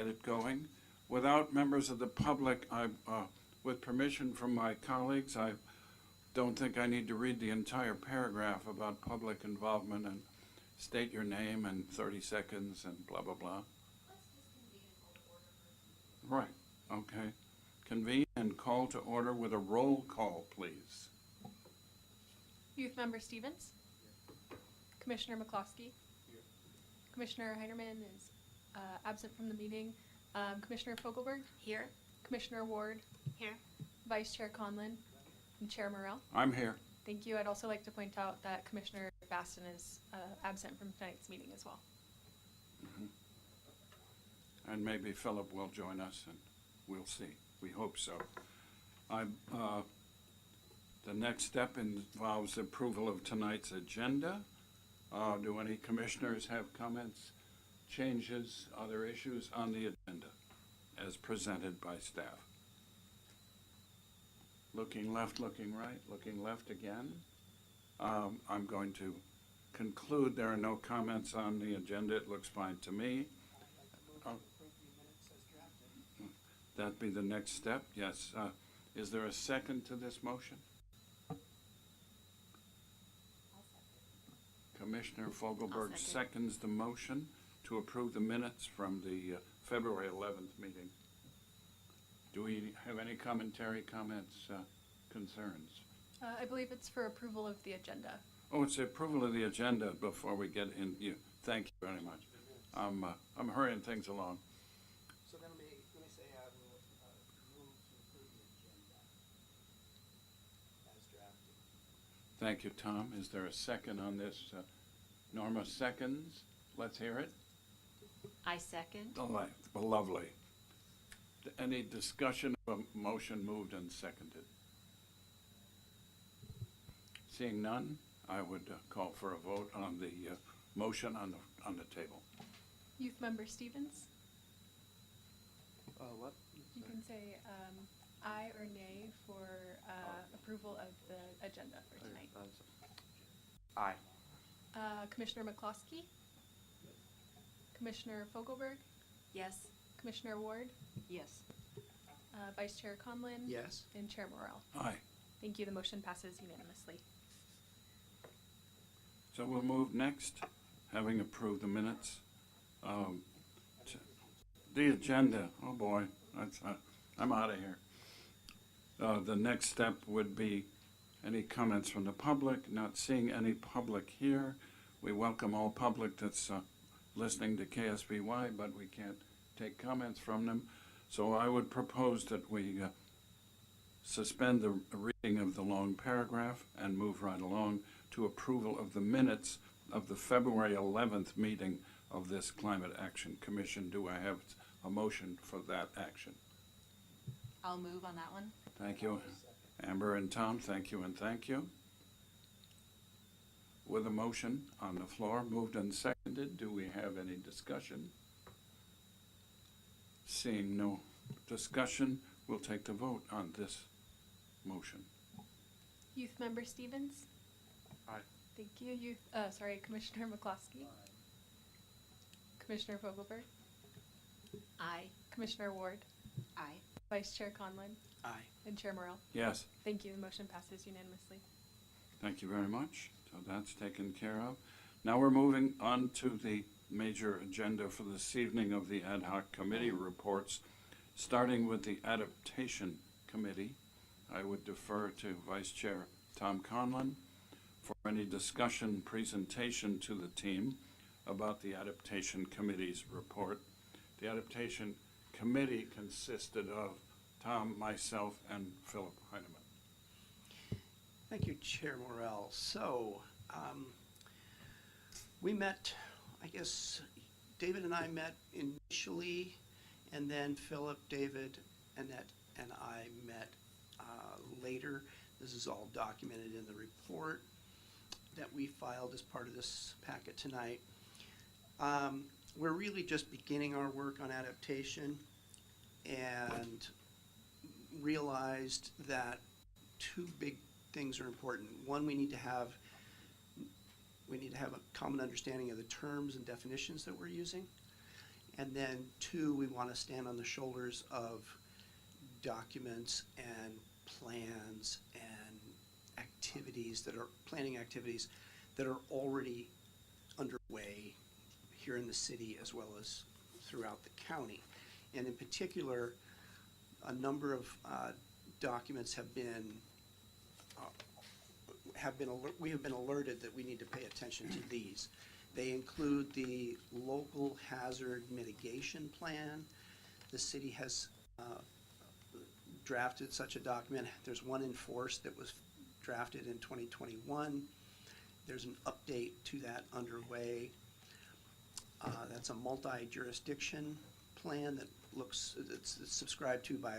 get it going. Without members of the public, with permission from my colleagues, I don't think I need to read the entire paragraph about public involvement and state your name and 30 seconds and blah, blah, blah. Right, okay. Convene and call to order with a roll call, please. Youth Member Stevens? Commissioner McCloskey? Here. Commissioner Heinerman is absent from the meeting. Commissioner Fogelberg? Here. Commissioner Ward? Here. Vice Chair Conlon? And Chair Morrell? I'm here. Thank you. I'd also like to point out that Commissioner Baston is absent from tonight's meeting as well. Mm-hmm. And maybe Philip will join us, and we'll see. We hope so. The next step involves approval of tonight's agenda. Do any commissioners have comments, changes, other issues on the agenda as presented by staff? Looking left, looking right, looking left again. I'm going to conclude there are no comments on the agenda. It looks fine to me. That'd be the next step, yes. Is there a second to this motion? Commissioner Fogelberg seconds the motion to approve the minutes from the February 11th meeting. Do we have any commentary, comments, concerns? I believe it's for approval of the agenda. Oh, it's the approval of the agenda before we get in. Thank you very much. I'm hurrying things along. So then let me say I will move to approve the agenda as drafted. Thank you, Tom. Is there a second on this? Norma seconds. Let's hear it. I second. Lovely. Any discussion of a motion moved and seconded? Seeing none, I would call for a vote on the motion on the table. Youth Member Stevens? What? You can say aye or nay for approval of the agenda for tonight. Aye. Commissioner McCloskey? Commissioner Fogelberg? Yes. Commissioner Ward? Yes. Vice Chair Conlon? Yes. And Chair Morrell? Aye. Thank you. The motion passes unanimously. So we'll move next, having approved the minutes. The agenda, oh boy, I'm out of here. The next step would be any comments from the public. Not seeing any public here. We welcome all public that's listening to KSBY, but we can't take comments from them. So I would propose that we suspend the reading of the long paragraph and move right along to approval of the minutes of the February 11th meeting of this Climate Action Commission. Do I have a motion for that action? I'll move on that one. Thank you. Amber and Tom, thank you and thank you. With a motion on the floor, moved and seconded, do we have any discussion? Seeing no discussion, we'll take the vote on this motion. Youth Member Stevens? Aye. Thank you. Commissioner McCloskey? Aye. Commissioner Fogelberg? Aye. Commissioner Ward? Aye. Vice Chair Conlon? Aye. And Chair Morrell? Yes. Thank you. The motion passes unanimously. Thank you very much. So that's taken care of. Now we're moving on to the major agenda for this evening of the ad hoc committee reports, starting with the adaptation committee. I would defer to Vice Chair Tom Conlon for any discussion presentation to the team about the adaptation committee's report. The adaptation committee consisted of Tom, myself, and Philip Heineman. Thank you, Chair Morrell. So, we met, I guess, David and I met initially, and then Philip, David, Annette, and I met later. This is all documented in the report that we filed as part of this packet tonight. We're really just beginning our work on adaptation and realized that two big things are important. One, we need to have a common understanding of the terms and definitions that we're using. And then two, we want to stand on the shoulders of documents and plans and planning activities that are already underway here in the city as well as throughout the county. And in particular, a number of documents we have been alerted that we need to pay attention to these. They include the local hazard mitigation plan. The city has drafted such a document. There's one in force that was drafted in 2021. There's an update to that underway. That's a multi-jurisdiction plan it's subscribed to by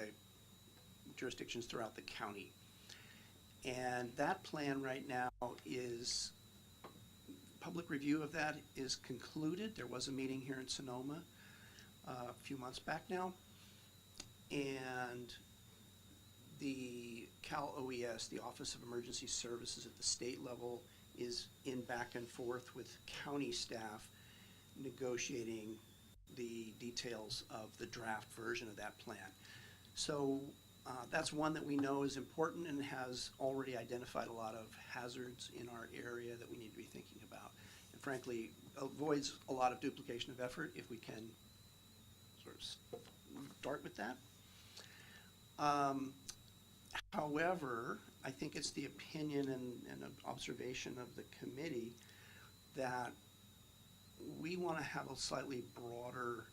jurisdictions throughout the county. And that plan right now public review of that is concluded. There was a meeting here in Sonoma a few months back now. And the Cal OES, the Office of Emergency Services at the state level, is in back and forth with county staff negotiating the details of the draft version of that plan. So that's one that we know is important and has already identified a lot of hazards in our area that we need to be thinking about. And frankly, avoids a lot of duplication of effort if we can sort of start with that. However, I think it's the opinion and observation of the committee that we want to have a slightly broader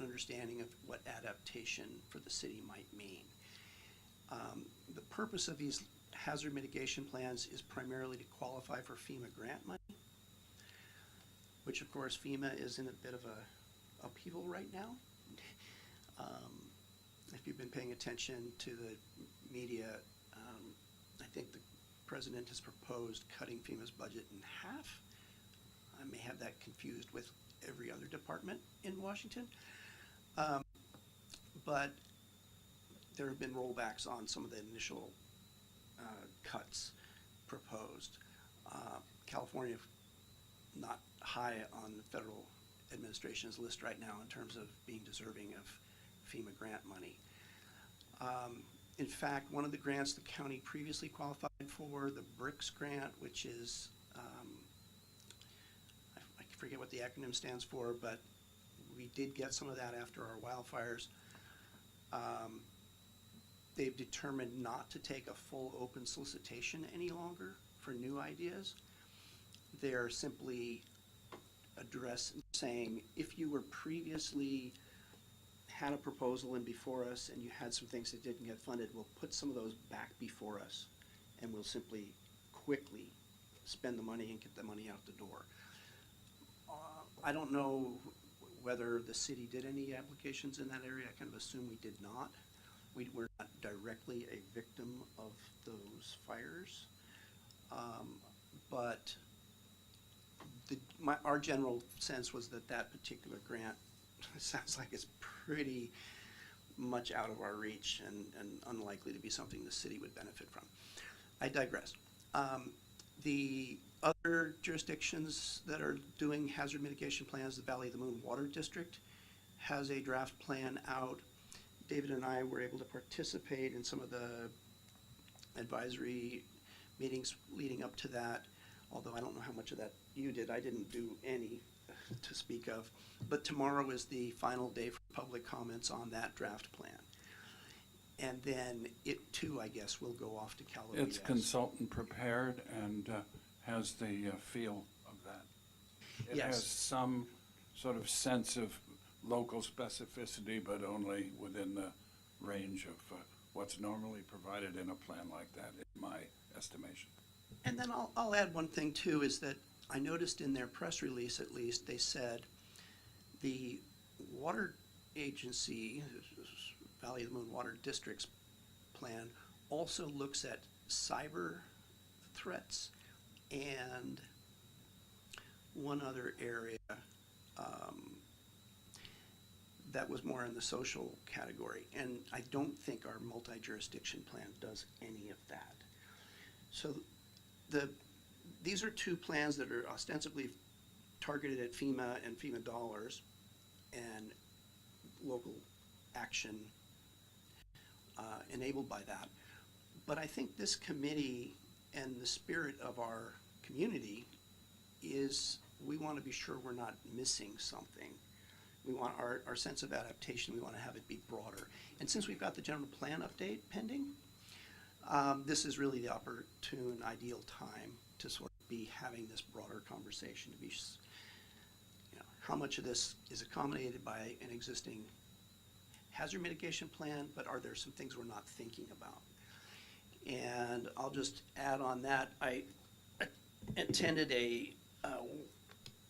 understanding of what adaptation for the city might mean. The purpose of these hazard mitigation plans is primarily to qualify for FEMA grant money, which of course FEMA is in a bit of a upheaval right now. If you've been paying attention to the media, I think the president has proposed cutting FEMA's budget in half. I may have that confused with every other department in Washington. But there have been rollbacks on some of the initial cuts proposed. California, not high on the federal administration's list right now in terms of being deserving of FEMA grant money. In fact, one of the grants the county previously qualified for, the BRICS grant, which is, I forget what the acronym stands for, but we did get some of that after our wildfires. They've determined not to take a full open solicitation any longer for new ideas. They're simply saying, if you were previously had a proposal in before us and you had some things that didn't get funded, we'll put some of those back before us and we'll simply quickly spend the money and get the money out the door. I don't know whether the city did any applications in that area. I kind of assume we did not. We're not directly a victim of those fires. But our general sense was that that particular grant sounds like it's pretty much out of our reach and unlikely to be something the city would benefit from. I digress. The other jurisdictions that are doing hazard mitigation plans, the Valley of the Moon Water District has a draft plan out. David and I were able to participate in some of the advisory meetings leading up to that, although I don't know how much of that you did. I didn't do any to speak of. But tomorrow is the final day for public comments on that draft plan. And then it too, I guess, will go off to Cal OES. It's consultant prepared and has the feel of that. It Yes. has some sort of sense of local specificity, but only within the range of what's normally provided in a plan like that, in my estimation. And then I'll add one thing too, is that I noticed in their press release, at least, they said the water agency, Valley of the Moon Water District's plan, also looks at cyber threats and one other area that was more in the social category. And I don't think our multi-jurisdiction plan does any of that. So these are two plans that are ostensibly targeted at FEMA and FEMA dollars and local action enabled by that. But I think this committee and the spirit of our community is we want to be sure we're not missing something. We want our sense of adaptation, we want to have it be broader. And since we've got the general plan update pending, this is really the opportune, ideal time to sort of be having this broader conversation, to be, you know, how much of this is accommodated by an existing hazard mitigation plan, but are there some things we're not thinking about? And I'll just add on that, I attended a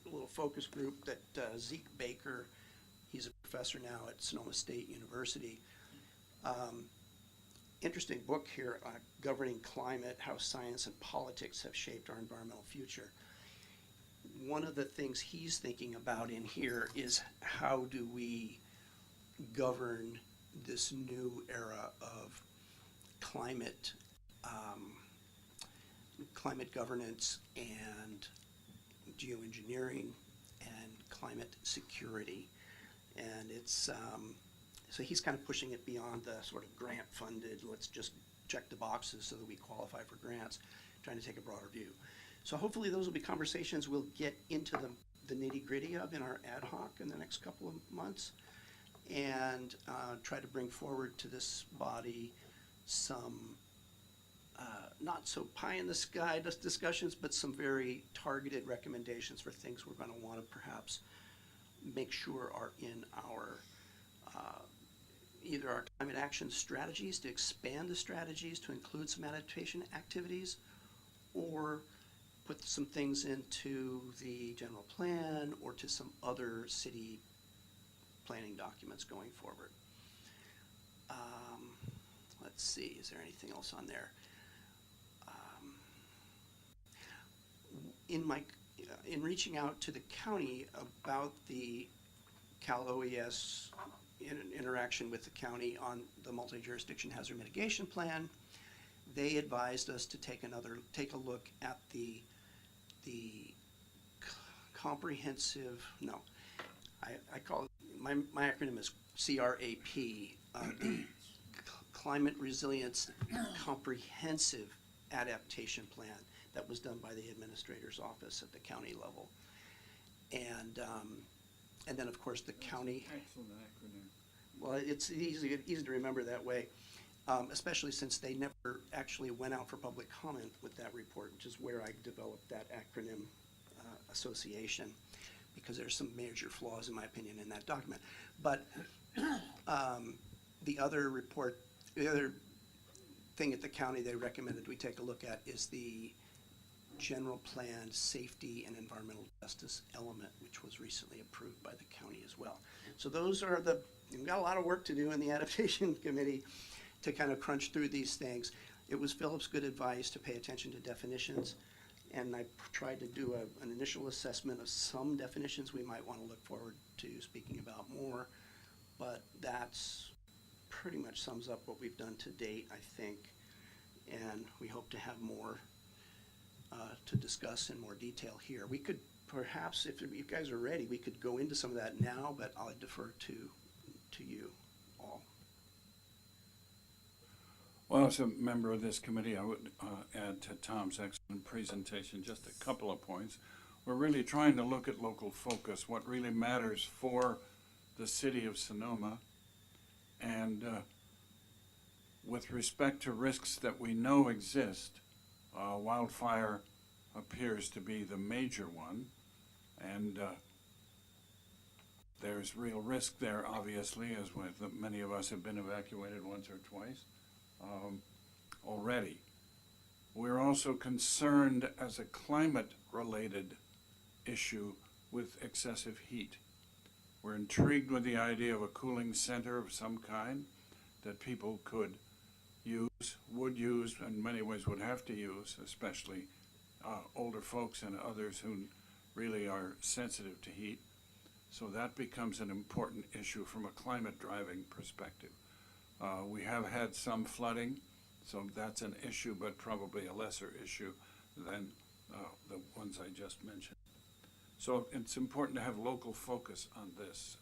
little focus group that Zeke Baker, he's a professor now at Sonoma State University. Interesting book here, Governing Climate, How Science and Politics Have Shaped Our Environmental Future. One of the things he's thinking about in here is how do we govern this new era of climate governance and geoengineering and climate security. And it's, so he's kind of pushing it beyond the sort of grant funded, let's just check the boxes so that we qualify for grants, trying to take a broader view. So hopefully those will be conversations we'll get into the nitty gritty of in our ad hoc in the next couple of months, and try to bring forward to this body some not so pie in the sky discussions, but some very targeted recommendations for things we're going to want to perhaps make sure are in our either our climate action strategies, to expand the strategies to include some adaptation activities, or put some things into the general plan or to some other city planning documents going forward. Let's see, is there anything else on there? In reaching out to the county about the Cal OES interaction with the county on the multi-jurisdiction hazard mitigation plan, they advised us to take a look at the comprehensive, no, I call it, my acronym is CRAP, the Climate Resilience Comprehensive Adaptation Plan that was done by the Administrator's Office at the county level. And then of course the county. Excellent acronym. Well, it's easy to remember that way, especially since they never actually went out for public comment with that report, which is where I developed that acronym association, because there's some major flaws, in my opinion, in that document. But the other report, the other thing at the county they recommended we take a look at is the general plan safety and environmental justice element, which was recently approved by the county as well. So those are we've got a lot of work to do in the adaptation committee to kind of crunch through these things. It was Philip's good advice to pay attention to definitions, and I tried to do an initial assessment of some definitions we might want to look forward to speaking about more, but that's pretty much sums up what we've done to date, I think, and we hope to have more to discuss in more detail here. We could perhaps, if you guys are ready, we could go into some of that now, but I'll defer to you all. Well, as a member of this committee, I would add to Tom's excellent presentation just a couple of points. We're really trying to look at local focus, what really matters for the city of Sonoma, and with respect to risks that we know exist, wildfire appears to be the major one, and there's real risk there, obviously, as many of us have been evacuated once or twice already. We're also concerned as a climate-related issue with excessive heat. We're intrigued with the idea of a cooling center of some kind that people could use, would use, in many ways would have to use, especially older folks and others who really are sensitive to heat. So that becomes an important issue from a climate driving perspective. We have had some flooding, so that's an issue, but probably a lesser issue than the ones I just mentioned. So it's important to have local focus on this,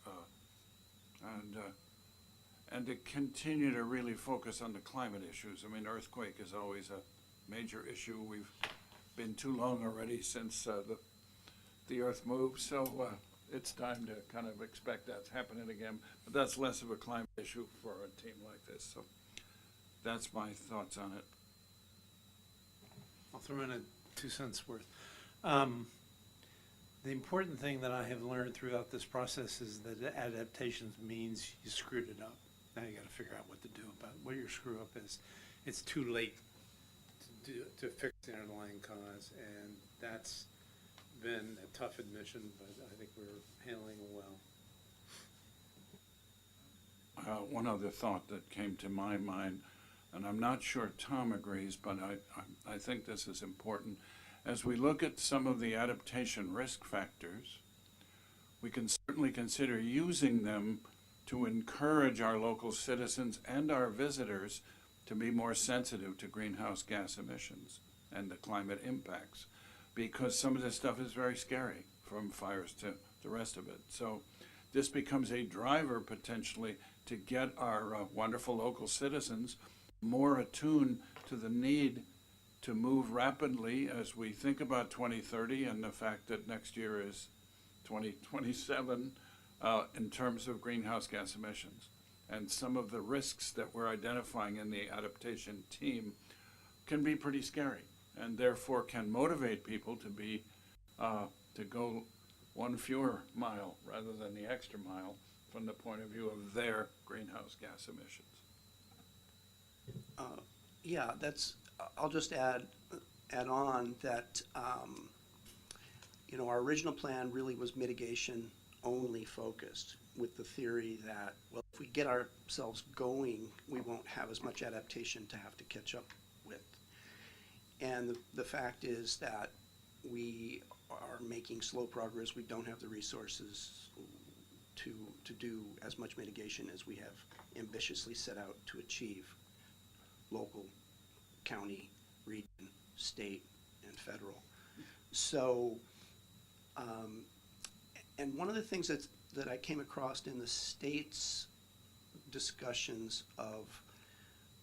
and to continue to really focus on the climate issues. I mean, earthquake is always a major issue. We've been too long already since the earth moved, so it's time to kind of expect that's happening again. But that's less of a climate issue for a team like this. So that's my thoughts on it. I'll throw in a 2 cents worth. The important thing that I have learned throughout this process is that adaptations means you screwed it up. Now you got to figure out what to do about what your screw up is. It's too late to fix the underlying cause, and that's been a tough admission, but I think we're handling it well. One other thought that came to my mind, and I'm not sure Tom agrees, but I think this is important. As we look at some of the adaptation risk factors, we can certainly consider using them to encourage our local citizens and our visitors to be more sensitive to greenhouse gas emissions and the climate impacts, because some of this stuff is very scary, from fires to the rest of it. So this becomes a driver potentially to get our wonderful local citizens more attuned to the need to move rapidly as we think about 2030 and the fact that next year is 2027 in terms of greenhouse gas emissions. And some of the risks that we're identifying in the adaptation team can be pretty scary, and therefore can motivate people to be to go one fewer mile rather than the extra mile from the point of view of their greenhouse gas emissions. Yeah, I'll just add on that, our original plan really was mitigation only focused, with the theory that, well, if we get ourselves going, we won't have as much adaptation to have to catch up with. And the fact is that we are making slow progress. We don't have the resources to do as much mitigation as we have ambitiously set out to achieve, local, county, region, state, and federal. So, and one of the things that I came across in the state's discussions of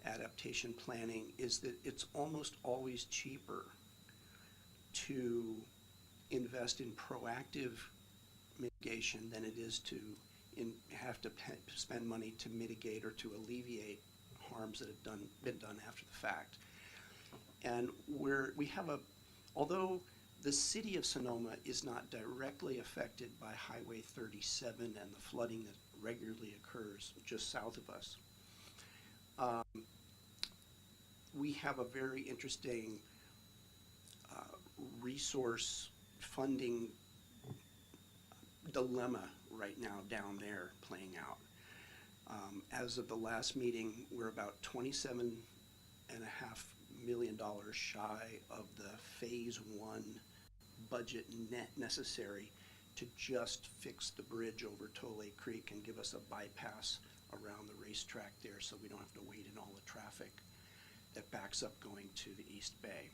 adaptation planning is that it's almost always cheaper to invest in proactive mitigation than it is to have to spend money to mitigate or to alleviate harms that have been done after the fact. And we have although the city of Sonoma is not directly affected by Highway 37 and the flooding that regularly occurs just south of us, we have a very interesting resource funding dilemma right now down there playing out. As of the last meeting, we're about $27.5 million shy of the phase 1 budget net necessary to just fix the bridge over Tole Creek and give us a bypass around the racetrack there, so we don't have to wait in all the traffic that backs up going to the East Bay.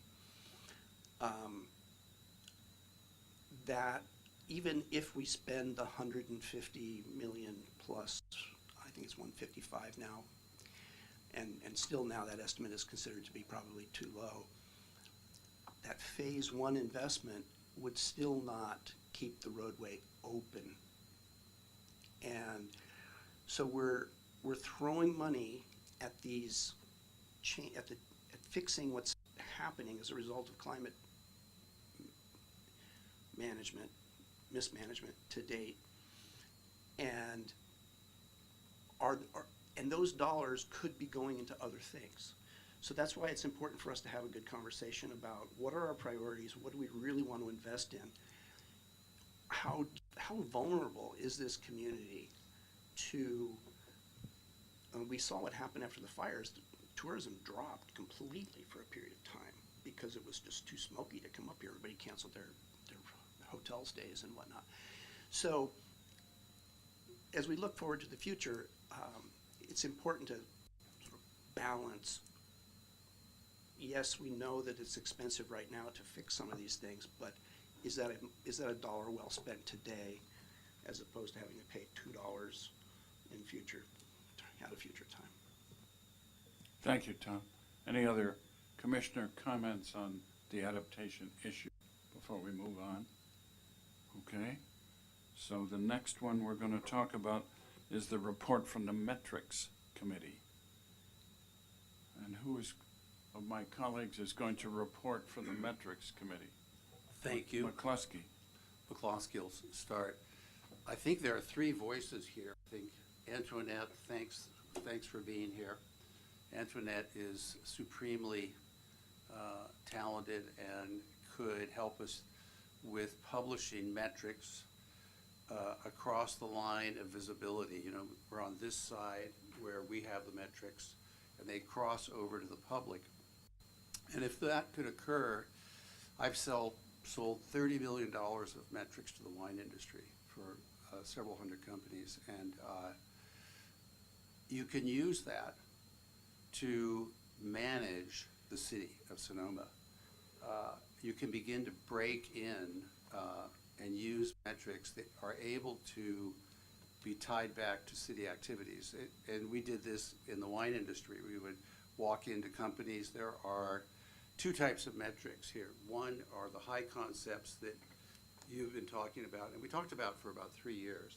That even if we spend the $150 million plus, I think it's 155 now, and still now that estimate is considered to be probably too low, that phase 1 investment would still not keep the roadway open. And so we're throwing money at these at fixing what's happening as a result of climate mismanagement to date, and and those dollars could be going into other things. So that's why it's important for us to have a good conversation about what are our priorities, what do we really want to invest in, how vulnerable is this community to, we saw what happened after the fires. Tourism dropped completely for a period of time because it was just too smoky to come up here. Everybody canceled their hotel stays and whatnot. So as we look forward to the future, it's important to sort of balance. Yes, we know that it's expensive right now to fix some of these things, but is that a dollar well spent today as opposed to having to pay $2 in future, at a future time? Thank you, Tom. Any other commissioner comments on the adaptation issue before we move on? Okay, so the next one we're going to talk about is the report from the Metrics Committee. And who of my colleagues is going to report for the Metrics Committee? Thank you. McCloskey. McCloskey will start. I think there are three voices here. I think Antoinette, thanks for being here. Antoinette is supremely talented and could help us with publishing metrics across the line of visibility. You know, we're on this side where we have the metrics, and they cross over to the public. And if that could occur, I've sold $30 million of metrics to the wine industry for several hundred companies, and you can use that to manage the city of Sonoma. You can begin to break in and use metrics that are able to be tied back to city activities. And we did this in the wine industry. We would walk into companies. There are two types of metrics here. One are the high concepts that you've been talking about, and we talked about for about 3 years.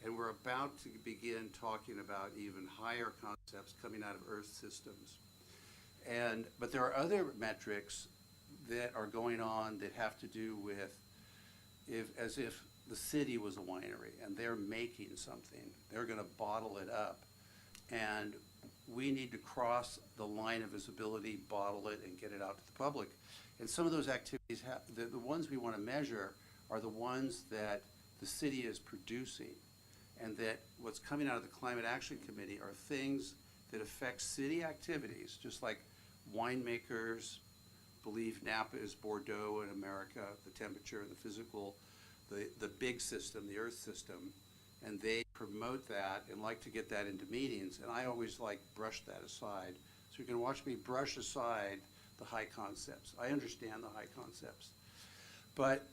And we're about to begin talking about even higher concepts coming out of Earth systems. But there are other metrics that are going on that have to do with as if the city was a winery and they're making something. They're going to bottle it up. And we need to cross the line of visibility, bottle it, and get it out to the public. And some of those activities, the ones we want to measure are the ones that the city is producing, and that what's coming out of the Climate Action Committee are things that affect city activities, just like winemakers believe Napa is Bordeaux in America, the temperature and the physical, the big system, the Earth system, and they promote that and like to get that into meetings, and I always brush that aside. So you can watch me brush aside the high concepts. I understand the high concepts, but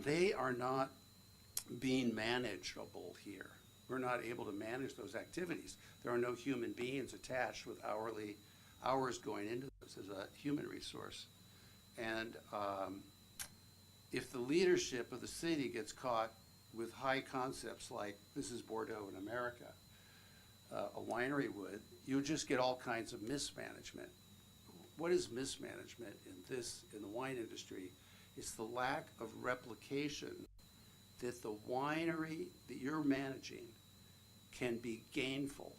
they are not being manageable here. We're not able to manage those activities. There are no human beings attached with hourly hours going into this as a human resource. And if the leadership of the city gets caught with high concepts like this is Bordeaux in America, a winery would, you would just get all kinds of mismanagement. What is mismanagement in the wine industry? It's the lack of replication that the winery that you're managing can be gainful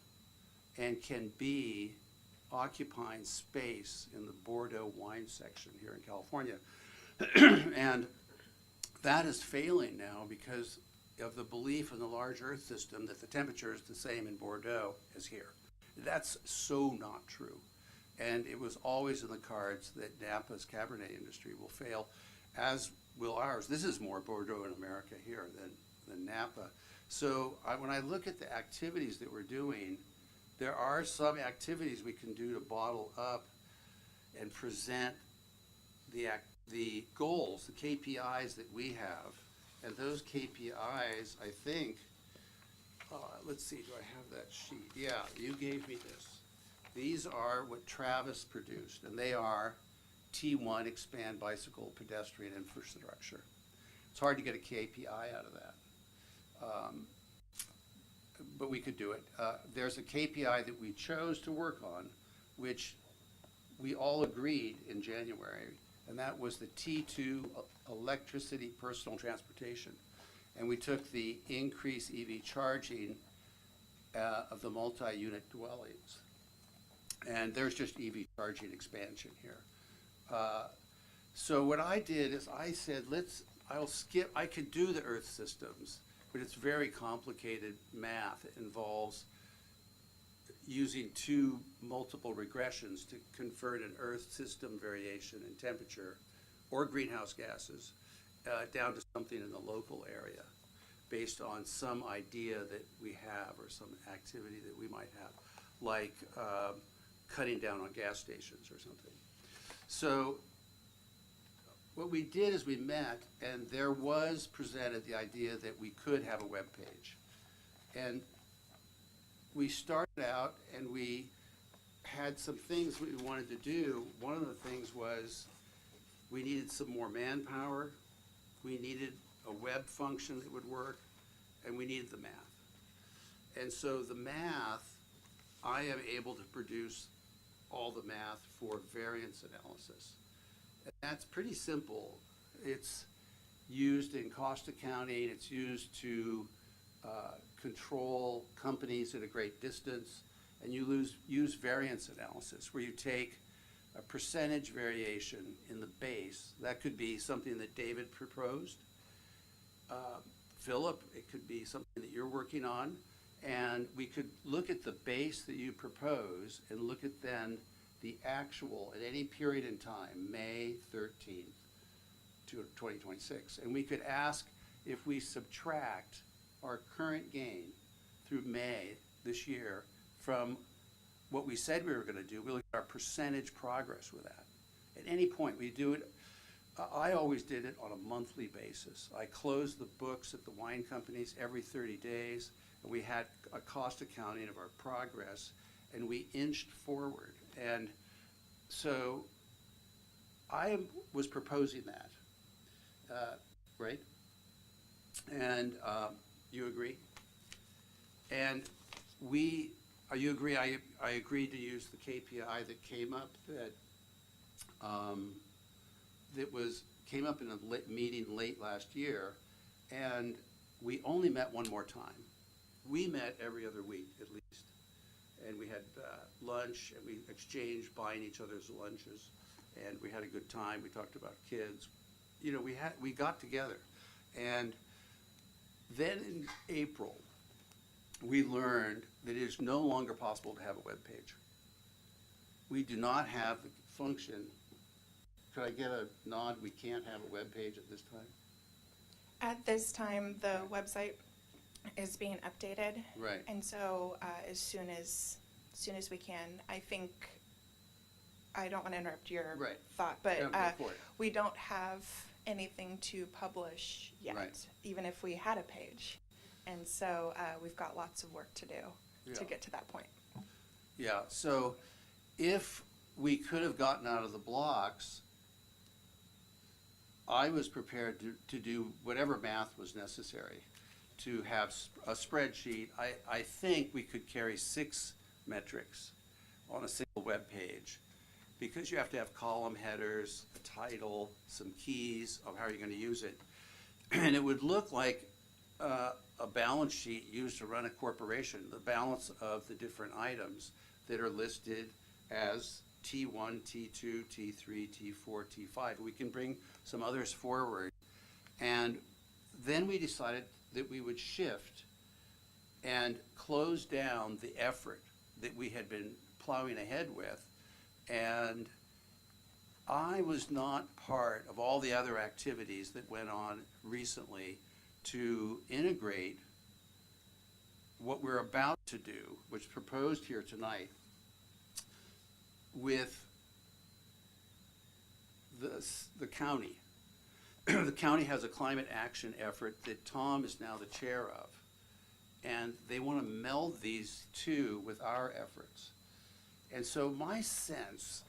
and can be occupying space in the Bordeaux wine section here in California. And that is failing now because of the belief in the large Earth system that the temperature is the same in Bordeaux as here. That's so not true. And it was always in the cards that Napa's Cabernet industry will fail, as will ours. This is more Bordeaux in America here than Napa. So when I look at the activities that we're doing, there are some activities we can do to bottle up and present the goals, the KPIs that we have. And those KPIs, I think, let's see, do I have that sheet? Yeah, you gave me this. These are what Travis produced, and they are T1, expand bicycle pedestrian infrastructure. It's hard to get a KPI out of that. But we could do it. There's a KPI that we chose to work on, which we all agreed in January, and that was the T2 electricity personal transportation. And we took the increased EV charging of the multi-unit dwellings. And there's just EV charging expansion here. So what I did is I said, I could do the Earth systems, but it's very complicated math. It involves using two multiple regressions to convert an Earth system variation in temperature or greenhouse gases down to something in the local area based on some idea that we have or some activity that we might have, like cutting down on gas stations or something. So what we did is we met, and there was presented the idea that we could have a web page. And we started out and we had some things we wanted to do. One of the things was we needed some more manpower, we needed a web function that would work, and we needed the math. And so the math, I am able to produce all the math for variance analysis. And that's pretty simple. It's used in cost accounting, it's used to control companies at a great distance, and you use variance analysis, where you take a percentage variation in the base. That could be something that David proposed. Philip, it could be something that you're working on, and we could look at the base that you propose and look at then the actual at any period in time, May 13th to 2026. And we could ask if we subtract our current gain through May this year from what we said we were going to do, we look at our percentage progress with that. At any point, we do it. I always did it on a monthly basis. I closed the books at the wine companies every 30 days, and we had a cost accounting of our progress, and we inched forward. And so I was proposing that, right? And you agree? And you agree, I agreed to use the KPI that came up came up in a meeting late last year, and we only met one more time. We met every other week at least, and we had lunch, and we exchanged buying each other's lunches, and we had a good time. We talked about kids. You know, we got together, and then in April, we learned that it is no longer possible to have a web page. We do not have the function. Could I get a nod? We can't have a web page at this time? At this time, the website is being updated. Right. And so as soon as we can, I think, I don't want to interrupt your Right. thought, but Yeah, go for it. we don't have anything to publish yet, Right. even if we had a page. And so we've got lots of work to do to Yeah. get to that point. Yeah, so if we could have gotten out of the blocks, I was prepared to do whatever math was necessary to have a spreadsheet. I think we could carry 6 metrics on a single web page, because you have to have column headers, a title, some keys of how you're going to use it. And it would look like a balance sheet used to run a corporation, the balance of the different items that are listed as T1, T2, T3, T4, T5. We can bring some others forward. And then we decided that we would shift and close down the effort that we had been plowing ahead with. And I was not part of all the other activities that went on recently to integrate what we're about to do, which is proposed here tonight, with the county. The county has a climate action effort that Tom is now the chair of, and they want to meld these two with our efforts. And so my sense,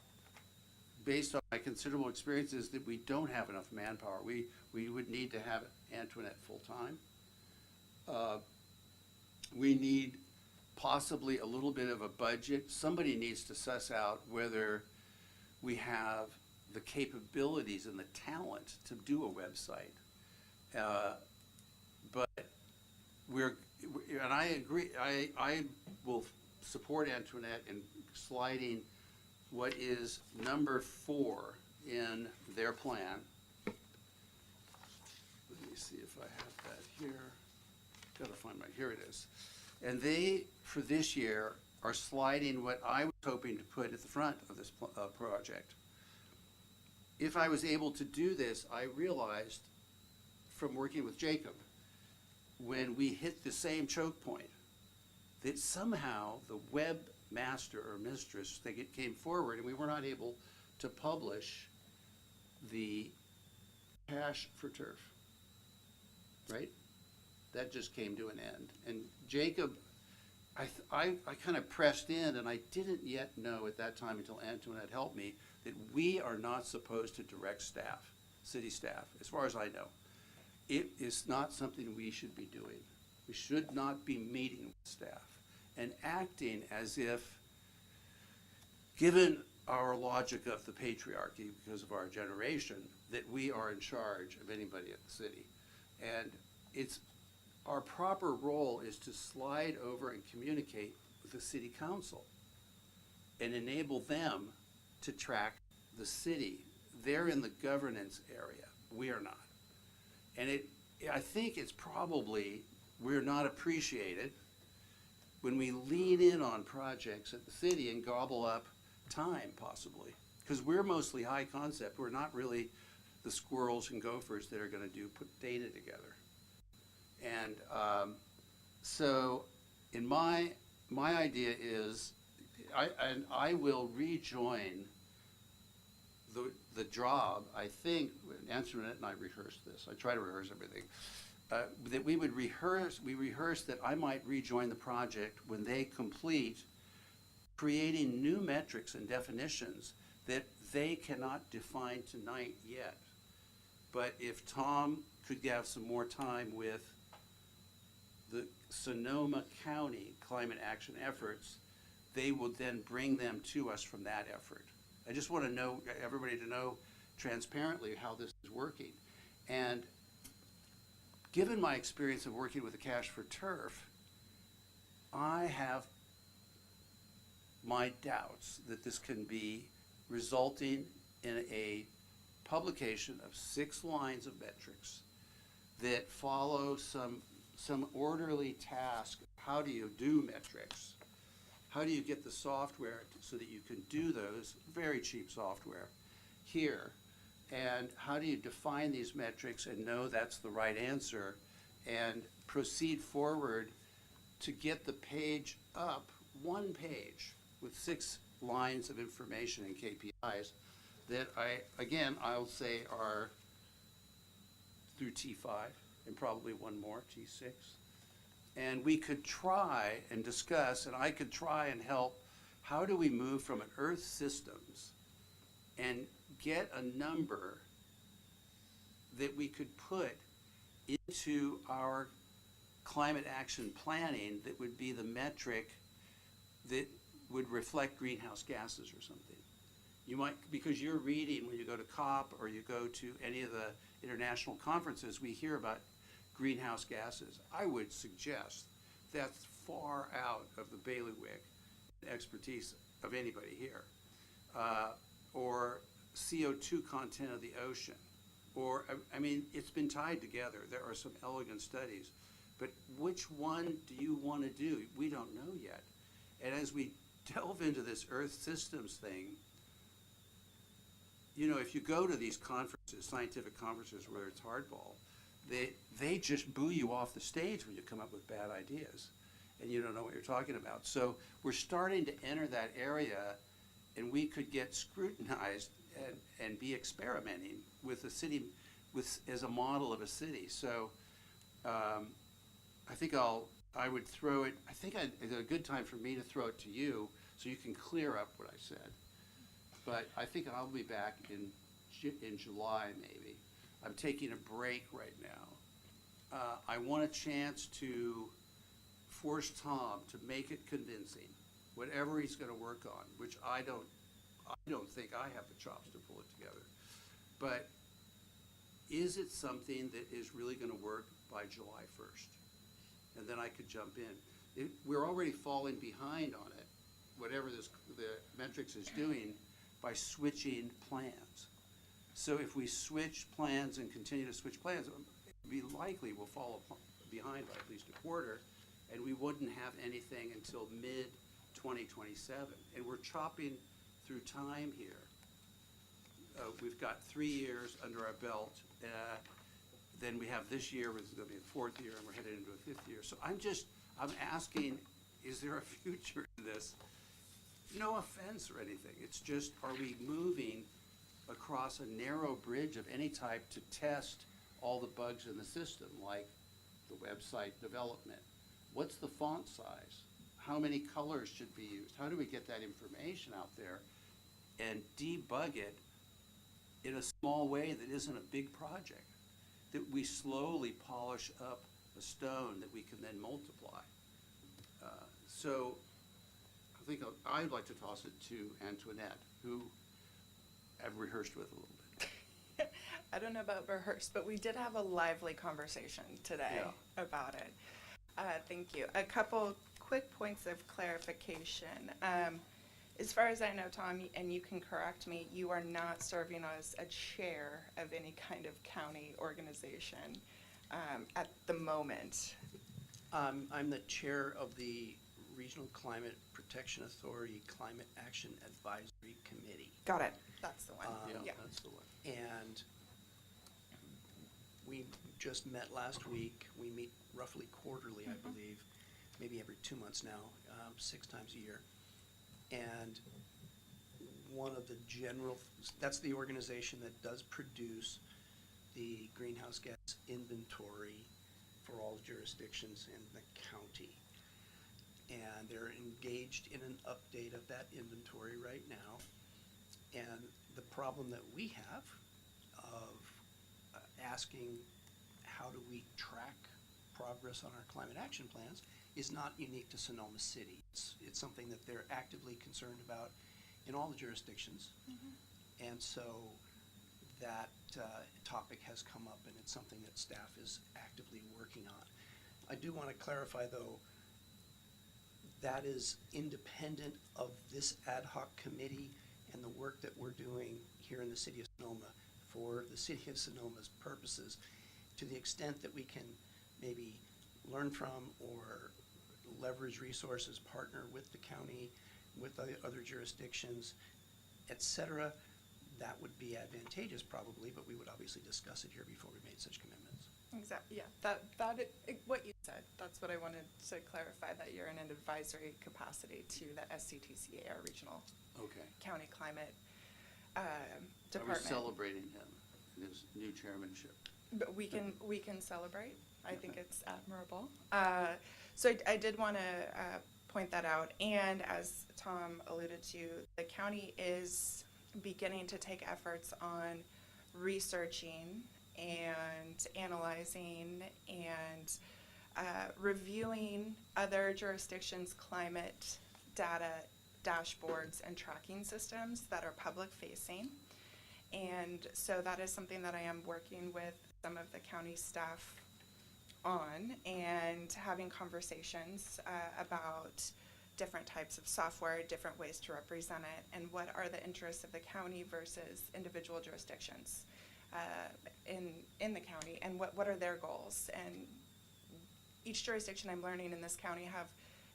based on my considerable experience, is that we don't have enough manpower. We would need to have Antoinette full-time. We need possibly a little bit of a budget. Somebody needs to suss out whether we have the capabilities and the talent to do a website. But and I agree, I will support Antoinette in sliding what is number 4 in their plan. Let me see if I have that here. Gotta find here it is. And they, for this year, are sliding what I was hoping to put at the front of this project. If I was able to do this, I realized from working with Jacob, when we hit the same choke point, that somehow the webmaster or mistress, they came forward and we were not able to publish the cash for turf, right? That just came to an end. And Jacob, I kind of pressed in, and I didn't yet know at that time until Antoinette helped me that we are not supposed to direct staff, city staff, as far as I know. It is not something we should be doing. We should not be meeting with staff and acting as if, given our logic of the patriarchy because of our generation, that we are in charge of anybody at the city. And it's our proper role is to slide over and communicate with the city council and enable them to track the city. They're in the governance area. We are not. And I think it's probably, we're not appreciated when we lean in on projects at the city and gobble up time, possibly. Because we're mostly high concept. We're not really the squirrels and gophers that are going to put data together. And so in my idea is, I will rejoin the job. I think, Antoinette and I rehearsed this. I try to rehearse everything. That we rehearsed that I might rejoin the project when they complete creating new metrics and definitions that they cannot define tonight yet. But if Tom could have some more time with the Sonoma County climate action efforts, they will then bring them to us from that effort. I just want to know, everybody to know transparently how this is working. And given my experience of working with the Cash for Turf, I have my doubts that this can be resulting in a publication of 6 lines of metrics that follow some orderly task. How do you do metrics? How do you get the software so that you can do those, very cheap software, here? And how do you define these metrics and know that's the right answer and proceed forward to get the page up, one page with 6 lines of information and KPIs that I'll say are through T5 and probably one more, T6. And we could try and discuss, and I could try and help, how do we move from an Earth systems and get a number that we could put into our climate action planning that would be the metric that would reflect greenhouse gases or something. You might, because you're reading when you go to COP or you go to any of the international conferences, we hear about greenhouse gases. I would suggest that's far out of the bailiwick expertise of anybody here. Or CO2 content of the ocean. Or, I mean, it's been tied together. There are some elegant studies. But which one do you want to do? We don't know yet. And as we delve into this Earth systems thing, you know, if you go to these conferences, scientific conferences where it's hardball, they just boo you off the stage when you come up with bad ideas and you don't know what you're talking about. So we're starting to enter that area, and we could get scrutinized and be experimenting with the city as a model of a city. So I think I would throw it, it's a good time for me to throw it to you so you can clear up what I said. But I think I'll be back in July maybe. I'm taking a break right now. I want a chance to force Tom to make it convincing, whatever he's going to work on, which I don't think I have the chops to pull it together. But is it something that is really going to work by July 1st? And then I could jump in. We're already falling behind on it, whatever the metrics is doing, by switching plans. So if we switch plans and continue to switch plans, it would be likely we'll fall behind by at least a quarter, and we wouldn't have anything until mid-2027. And we're chopping through time here. We've got 3 years under our belt. Then we have this year, which is going to be the 4th year, and we're headed into a 5th year. So I'm asking, is there a future to this? No offense or anything. It's just, are we moving across a narrow bridge of any type to test all the bugs in the system, like the website development. What's the font size? How many colors should be used? How do we get that information out there and debug it in a small way that isn't a big project? That we slowly polish up a stone that we can then multiply. So I think I'd like to toss it to Antoinette, who I've rehearsed with a little bit. I don't know about rehearsed, but we did have a lively conversation today about it. Thank you. A couple quick points of clarification. As far as I know, Tom, and you can correct me, you are not serving as a chair of any kind of county organization at the moment. I'm the chair of the Regional Climate Protection Authority Climate Action Advisory Committee. Got it. That's the one. Yeah, Yeah. that's the one. And we just met last week. We meet roughly quarterly, I believe, maybe every 2 months now, 6 times a year. And one of the that's the organization that does produce the greenhouse gas inventory for all jurisdictions in the county. And they're engaged in an update of that inventory right now. And the problem that we have of asking how do we track progress on our climate action plans is not unique to Sonoma City. It's something that they're actively concerned about in all the jurisdictions. And so that topic has come up, and it's something that staff is actively working on. I do want to clarify, though, that is independent of this ad hoc committee and the work that we're doing here in the city of Sonoma for the city of Sonoma's purposes. To the extent that we can maybe learn from or leverage resources, partner with the county, with other jurisdictions, et cetera, that would be advantageous probably, but we would obviously discuss it here before we made such commitments. Exactly. Yeah. What you said. That's what I wanted to clarify. That you're in an advisory capacity to the SCTCA, our regional county climate department. I was celebrating him in his new chairmanship. But we can celebrate. I think it's admirable. So I did want to point that out. And as Tom alluded to, the county is beginning to take efforts on researching and analyzing and reviewing other jurisdictions' climate data dashboards and tracking systems that are public facing. And so that is something that I am working with some of the county staff on and having conversations about different types of software, different ways to represent it, and what are the interests of the county versus individual jurisdictions in the county, and what are their goals. And each jurisdiction I'm learning in this county have,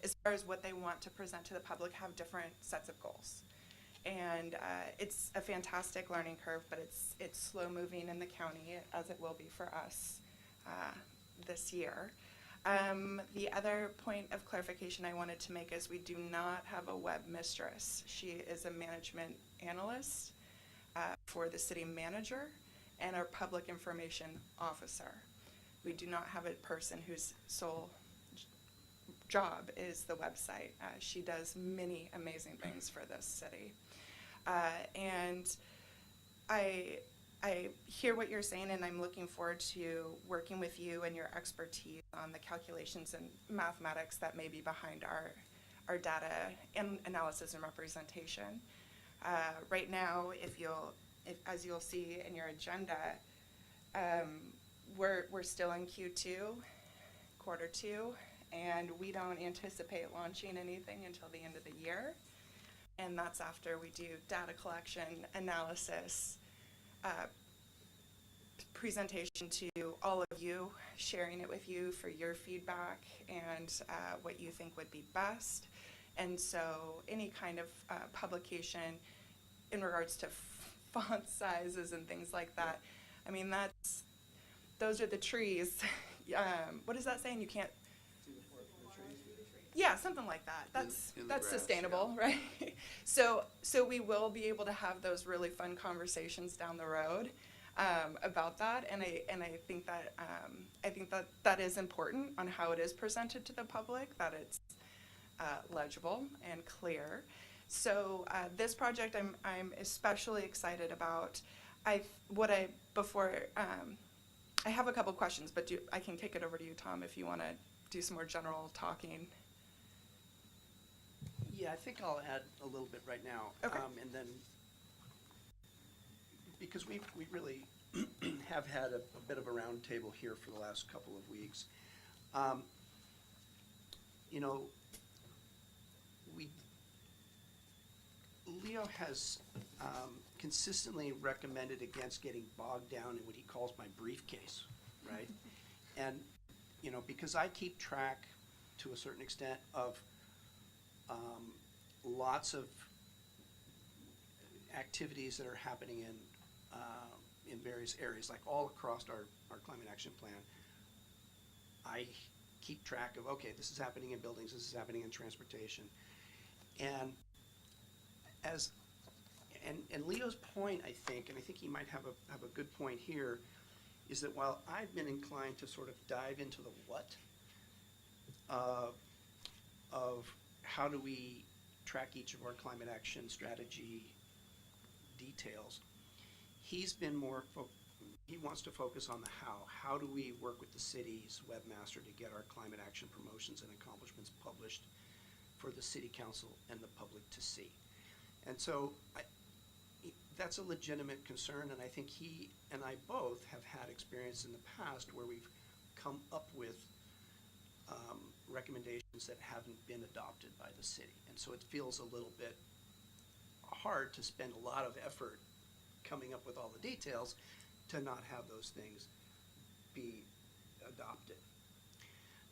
as far as what they want to present to the public, have different sets of goals. And it's a fantastic learning curve, but it's slow moving in the county, as it will be for us this year. The other point of clarification I wanted to make is we do not have a web mistress. She is a management analyst for the city manager and our public information officer. We do not have a person whose sole job is the website. She does many amazing things for this city. And I hear what you're saying, and I'm looking forward to working with you and your expertise on the calculations and mathematics that may be behind our data and analysis and representation. Right now, as you'll see in your agenda, we're still in Q2, quarter 2, and we don't anticipate launching anything until the end of the year. And that's after we do data collection, analysis, presentation to all of you, sharing it with you for your feedback and what you think would be best. And so any kind of publication in regards to font sizes and things like that, I mean, those are the trees. What is that saying? You can't Yeah, something like that. That's in the that's grass, sustainable, yeah. right? So we will be able to have those really fun conversations down the road about that, and I think that that is important on how it is presented to the public, that it's legible and clear. So this project I'm especially excited about. I have a couple questions, but I can kick it over to you, Tom, if you want to do some more general talking. Yeah, I think I'll add a little bit right now. Okay. And then, because we really have had a bit of a roundtable here for the last couple of weeks. You know, Leo has consistently recommended against getting bogged down in what he calls my briefcase, right? And, you know, because I keep track to a certain extent of lots of activities that are happening in various areas, like all across our climate action plan. I keep track of, okay, this is happening in buildings, this is happening in transportation. And and Leo's point, I think, and I think he might have a good point here, is that while I've been inclined to sort of dive into the what of how do we track each of our climate action strategy details, he's been more, he wants to focus on the how. How do we work with the city's webmaster to get our climate action promotions and accomplishments published for the city council and the public to see? And so that's a legitimate concern, and I think he and I both have had experience in the past where we've come up with recommendations that haven't been adopted by the city. And so it feels a little bit hard to spend a lot of effort coming up with all the details to not have those things be adopted.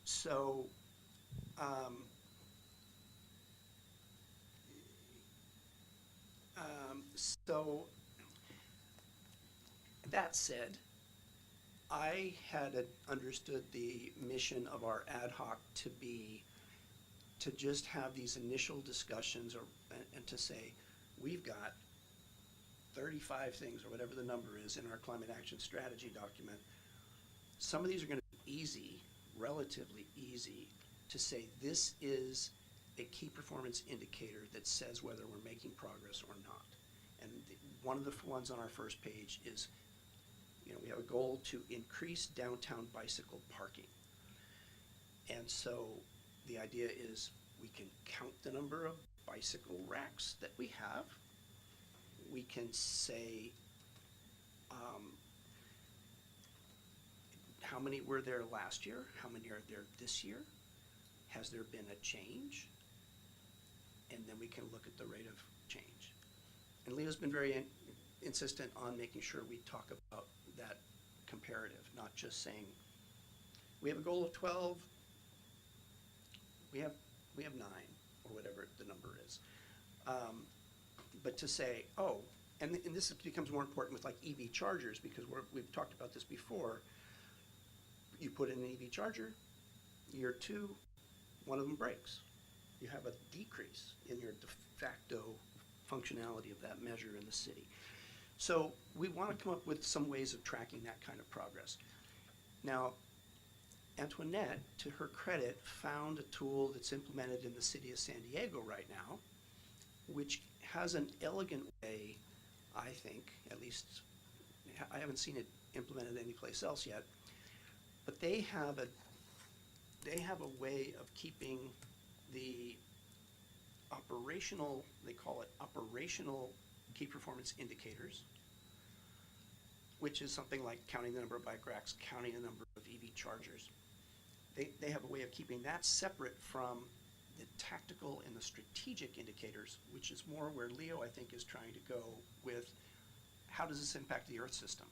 So that said, I had understood the mission of our ad hoc to be to just have these initial discussions and to say, we've got 35 things or whatever the number is in our climate action strategy document. Some of these are going to be easy, relatively easy, to say this is a key performance indicator that says whether we're making progress or not. And one of the ones on our first page is, you know, we have a goal to increase downtown bicycle parking. And so the idea is we can count the number of bicycle racks that we have. We can say how many were there last year, how many are there this year, has there been a change, and then we can look at the rate of change. And Leo's been very insistent on making sure we talk about that comparative, not just saying we have a goal of 12, we have 9, or whatever the number is. But to say, oh, and this becomes more important with like EV chargers, because we've talked about this before. You put in an EV charger, year 2, one of them breaks. You have a decrease in your de facto functionality of that measure in the city. So we want to come up with some ways of tracking that kind of progress. Now, Antoinette, to her credit, found a tool that's implemented in the city of San Diego right now, which has an elegant way, I think, at least I haven't seen it implemented anyplace else yet, but they have a way of keeping the operational, they call it operational key performance indicators, which is something like counting the number of bike racks, counting the number of EV chargers. They have a way of keeping that separate from the tactical and the strategic indicators, which is more where Leo, I think, is trying to go with how does this impact the Earth system?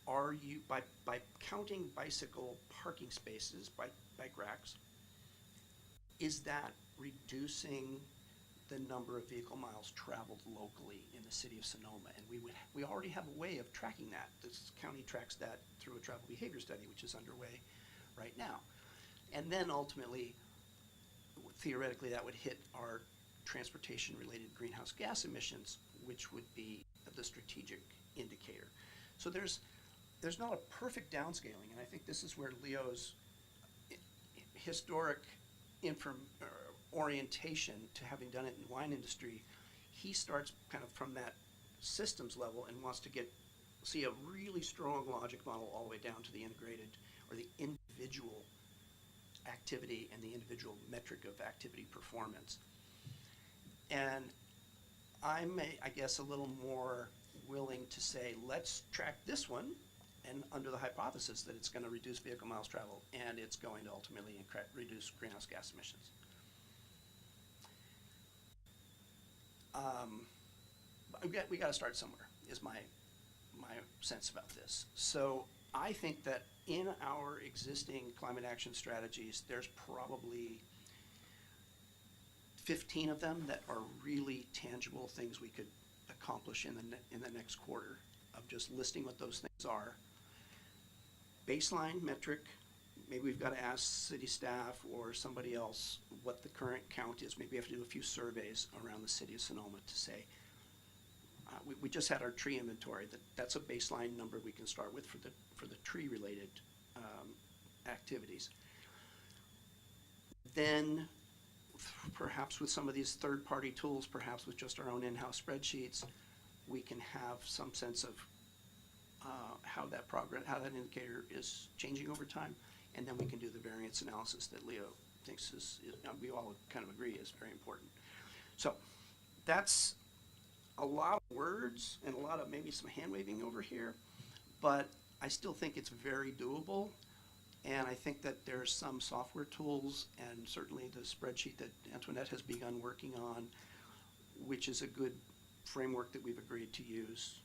Are you, by counting bicycle parking spaces, bike racks, is that reducing the number of vehicle miles traveled locally in the city of Sonoma? And we already have a way of tracking that. This county tracks that through a travel behavior study, which is underway right now. And then ultimately, theoretically, that would hit our transportation-related greenhouse gas emissions, which would be the strategic indicator. So there's not a perfect downscaling, and I think this is where Leo's historic orientation to having done it in the wine industry, he starts kind of from that systems level and wants to see a really strong logic model all the way down to the integrated or the individual activity and the individual metric of activity performance. And I'm, I guess, a little more willing to say, let's track this one, and under the hypothesis that it's going to reduce vehicle miles traveled and it's going to ultimately reduce greenhouse gas emissions. We got to start somewhere, is my sense about this. So I think that in our existing climate action strategies, there's probably 15 of them that are really tangible things we could accomplish in the next quarter, of just listing what those things are. Baseline metric, maybe we've got to ask city staff or somebody else what the current count is. Maybe we have to do a few surveys around the city of Sonoma to say, we just had our tree inventory. That's a baseline number we can start with for the tree-related activities. Then, perhaps with some of these third-party tools, perhaps with just our own in-house spreadsheets, we can have some sense of how that indicator is changing over time, and then we can do the variance analysis that Leo thinks we all kind of agree is very important. So that's a lot of words and a lot of maybe some hand waving over here, but I still think it's very doable. And I think that there's some software tools, and certainly the spreadsheet that Antoinette has begun working on, which is a good framework that we've agreed to use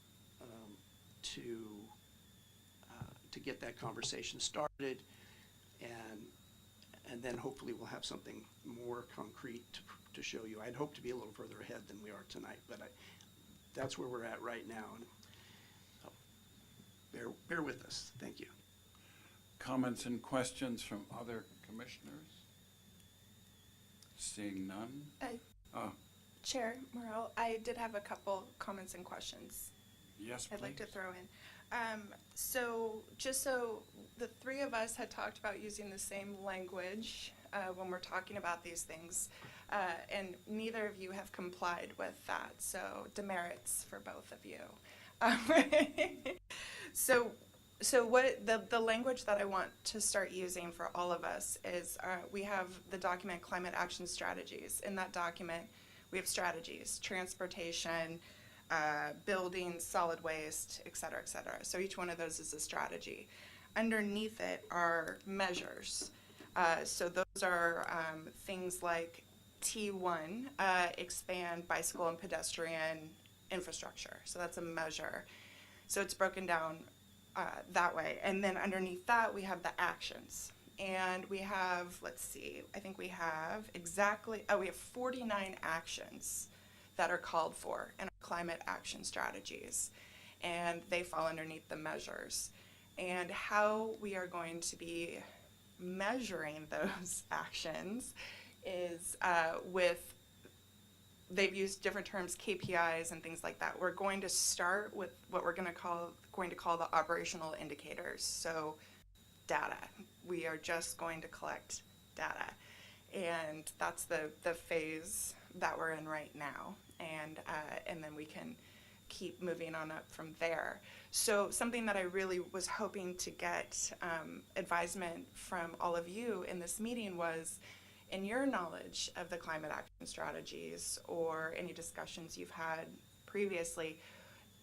to get that conversation started, and then hopefully we'll have something more concrete to show you. I'd hope to be a little further ahead than we are tonight, but that's where we're at right now. And so bear with us. Thank you. Comments and questions from other commissioners? Seeing none? Chair Morrell, I did have a couple comments and questions Yes, please. I'd like to throw in. So just so the three of us had talked about using the same language when we're talking about these things, and neither of you have complied with that, so demerits for both of you. So what the language that I want to start using for all of us is we have the document Climate Action Strategies. In that document, we have strategies, transportation, building, solid waste, et cetera, et cetera. So each one of those is a strategy. Underneath it are measures. So those are things like T1, expand bicycle and pedestrian infrastructure. So that's a measure. So it's broken down that way. And then underneath that, we have the actions. And we have, let's see, I think we have we have 49 actions that are called for in our climate action strategies. And they fall underneath the measures. And how we are going to be measuring those actions is they've used different terms, KPIs and things like that. We're going to start with what we're going to call the operational indicators. So data. We are just going to collect data. And that's the phase that we're in right now. And then we can keep moving on up from there. So something that I really was hoping to get advisement from all of you in this meeting was, in your knowledge of the climate action strategies or any discussions you've had previously,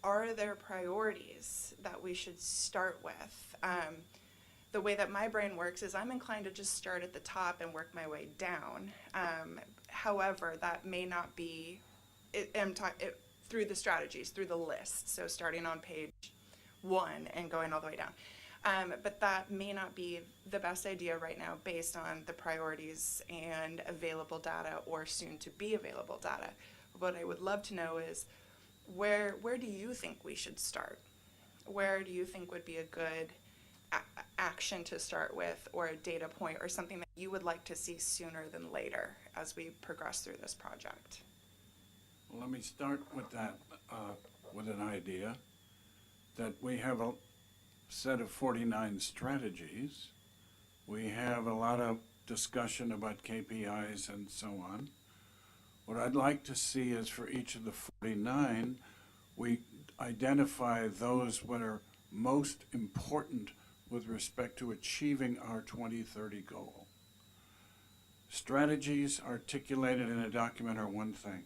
are there priorities that we should start with? The way that my brain works is I'm inclined to just start at the top and work my way down. However, that may not be through the strategies, through the list. So starting on page 1 and going all the way down. But that may not be the best idea right now based on the priorities and available data or soon to be available data. What I would love to know is where do you think we should start? Where do you think would be a good action to start with, or a data point, or something that you would like to see sooner than later as we progress through this project? Well, let me start with that, with an idea that we have a set of 49 strategies. We have a lot of discussion about KPIs and so on. What I'd like to see is for each of the 49, we identify those that are most important with respect to achieving our 2030 goal. Strategies articulated in a document are one thing.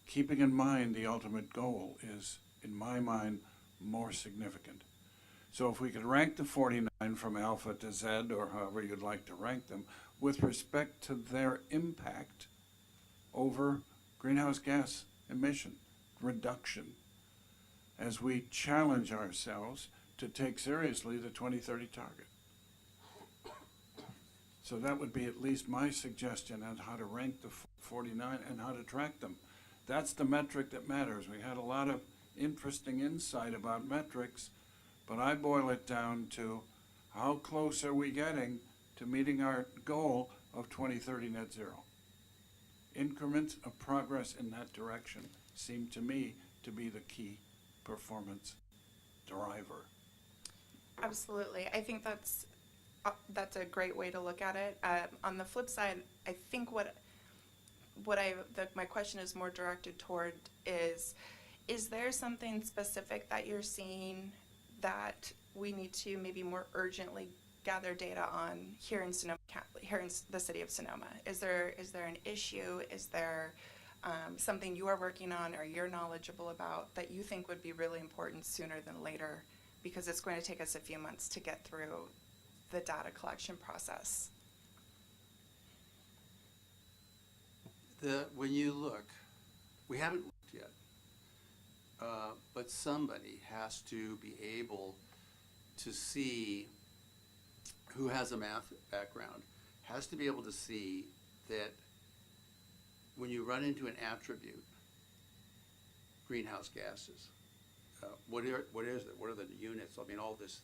Keeping in mind the ultimate goal is, in my mind, more significant. So if we could rank the 49 from alpha to Z, or however you'd like to rank them, with respect to their impact over greenhouse gas emission reduction, as we challenge ourselves to take seriously the 2030 target. So that would be at least my suggestion on how to rank the 49 and how to track them. That's the metric that matters. We had a lot of interesting insight about metrics, but I boil it down to how close are we getting to meeting our goal of 2030 net zero. Increments of progress in that direction seem to me to be the key performance driver. Absolutely. I think that's a great way to look at it. On the flip side, I think my question is more directed toward is there something specific that you're seeing that we need to maybe more urgently gather data on here in Sonoma, here in the city of Sonoma? Is there an issue? Is there something you are working on or you're knowledgeable about that you think would be really important sooner than later, because it's going to take us a few months to get through the data collection process? When you look, we haven't looked yet, but somebody has to be able to see, who has a math background, has to be able to see that when you run into an attribute, greenhouse gases, what is it? What are the units? I mean, all this.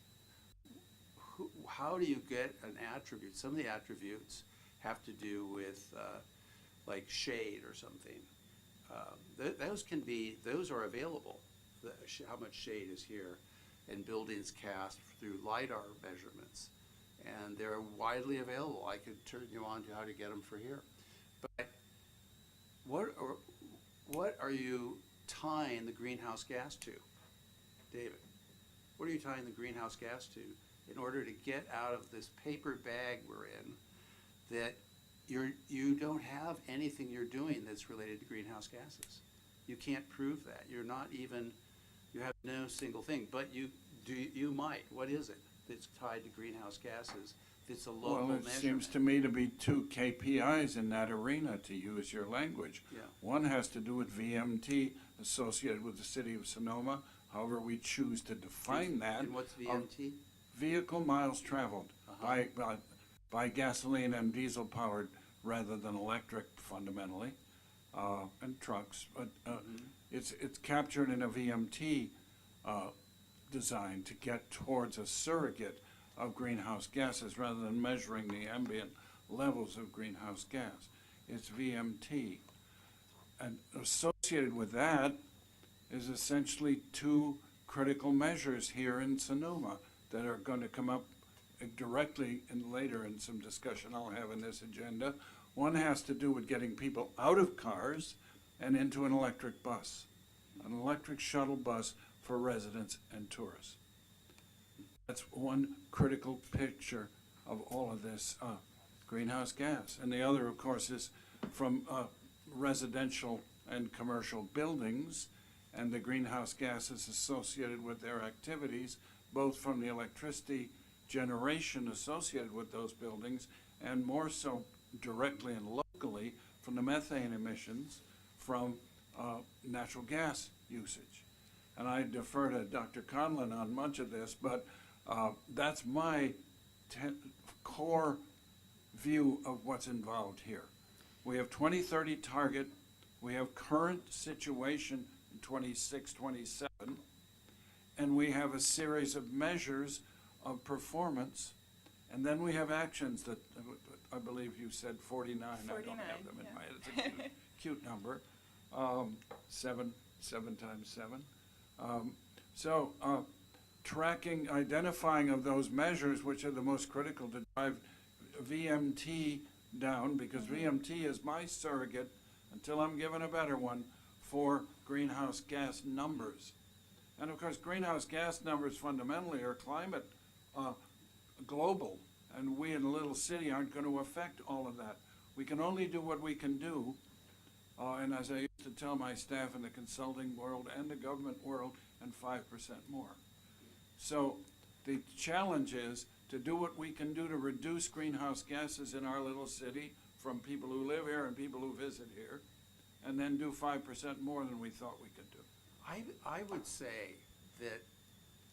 How do you get an attribute? Some of the attributes have to do with like shade or something. Those are available. How much shade is here, and buildings cast through LiDAR measurements, and they're widely available. I could turn you on to how to get them for here. But what are you tying the greenhouse gas to, David? What are you tying the greenhouse gas to in order to get out of this paper bag we're in, that you don't have anything you're doing that's related to greenhouse gases? You can't prove that. You have no single thing, but you might. What is it that's tied to greenhouse gases? It's a local measurement. Well, it seems to me to be two KPIs in that arena, to use your language. Yeah. One has to do with VMT associated with the city of Sonoma, however we choose to define that. And what's VMT? Vehicle miles traveled by gasoline and diesel powered rather than electric fundamentally, and trucks. But it's captured in a VMT design to get towards a surrogate of greenhouse gases rather than measuring the ambient levels of greenhouse gas. It's VMT. And associated with that is essentially two critical measures here in Sonoma that are going to come up directly and later in some discussion I'll have in this agenda. One has to do with getting people out of cars and into an electric bus, an electric shuttle bus for residents and tourists. That's one critical picture of all of this greenhouse gas. And the other, of course, is from residential and commercial buildings and the greenhouse gases associated with their activities, both from the electricity generation associated with those buildings and more so directly and locally from the methane emissions from natural gas usage. And I defer to Dr. Conlon on much of this, but that's my core view of what's involved here. We have 2030 target, we have current situation in 26, 27, and we have a series of measures of performance. And then we have actions that, I believe you said 49. I don't 49, have them in yeah. my head. It's a cute number. Seven times seven. Tracking, identifying of those measures which are the most critical to drive VMT down, because VMT is my surrogate, until I'm given a better one, for greenhouse gas numbers. And of course, greenhouse gas numbers fundamentally are climate global, and we in a little city aren't going to affect all of that. We can only do what we can do, and as I used to tell my staff in the consulting world and the government world, and 5% more. So the challenge is to do what we can do to reduce greenhouse gases in our little city from people who live here and people who visit here, and then do 5% more than we thought we could do. I would say that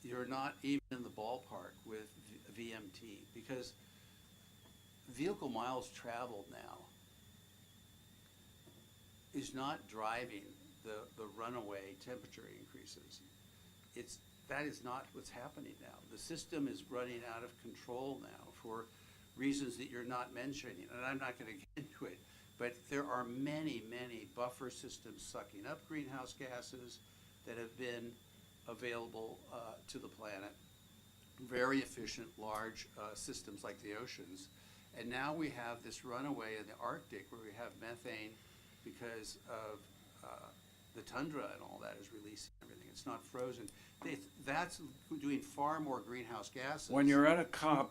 you're not even in the ballpark with VMT, because vehicle miles traveled now is not driving the runaway temperature increases. That is not what's happening now. The system is running out of control now for reasons that you're not mentioning, and I'm not going to get into it, but there are many, many buffer systems sucking up greenhouse gases that have been available to the planet. Very efficient, large systems like the oceans. And now we have this runaway in the Arctic where we have methane because of the tundra and all that is releasing everything. It's not frozen. That's doing far more greenhouse gases. When you're at a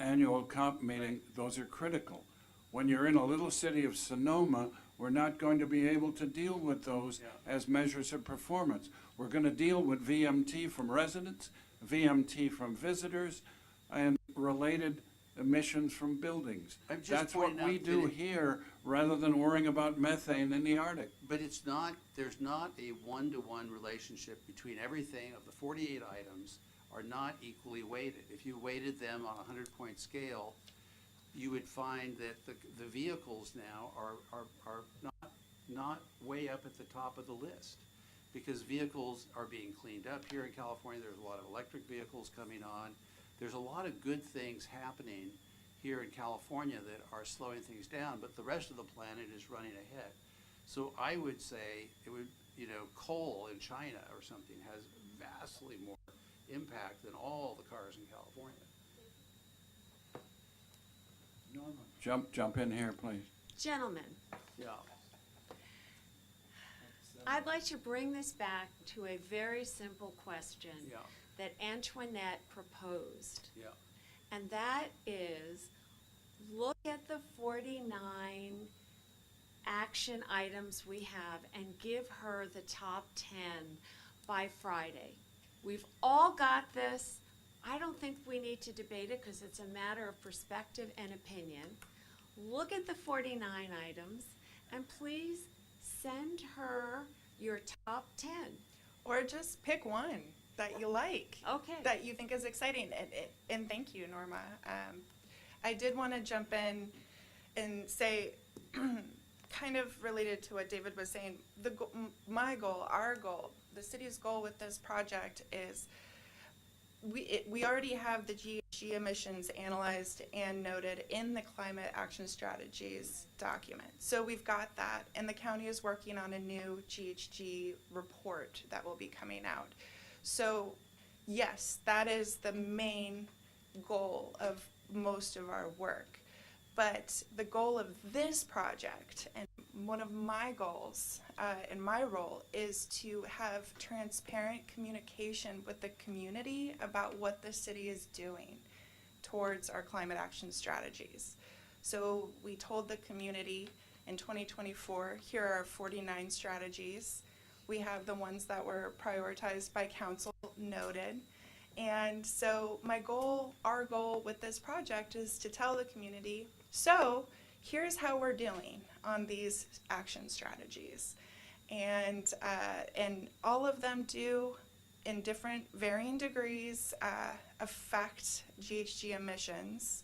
annual COP meeting, those are critical. When you're in a little city of Sonoma, we're not going to be able to deal with those as measures of performance. We're going to deal with VMT from residents, VMT from visitors, and related emissions from buildings. I'm just That's what pointing we out do that here, rather than worrying about methane in the Arctic. But there's not a one-to-one relationship between everything of the 48 items are not equally weighted. If you weighted them on a 100-point scale, you would find that the vehicles now are not way up at the top of the list, because vehicles are being cleaned up here in California. There's a lot of electric vehicles coming on. There's a lot of good things happening here in California that are slowing things down, but the rest of the planet is running ahead. So I would say it would, coal in China or something has vastly more impact than all the cars in California. Jump in here, please. Gentlemen, Yeah. I'd like to bring this back to a very simple question Yeah. that Antoinette proposed. Yeah. And that is, look at the 49 action items we have and give her the top 10 by Friday. We've all got this. I don't think we need to debate it because it's a matter of perspective and opinion. Look at the 49 items and please send her your top 10. Or just pick one that you like. Okay. That you think is exciting. And thank you, Norma. I did want to jump in and say, kind of related to what David was saying, my goal, our goal, the city's goal with this project is we already have the GHG emissions analyzed and noted in the climate action strategies document. So we've got that, and the county is working on a new GHG report that will be coming out. So yes, that is the main goal of most of our work. But the goal of this project, and one of my goals in my role, is to have transparent communication with the community about what the city is doing towards our climate action strategies. So we told the community in 2024, here are 49 strategies. We have the ones that were prioritized by council noted. And so our goal with this project is to tell the community, so here's how we're doing on these action strategies. And all of them do, in different varying degrees, affect GHG emissions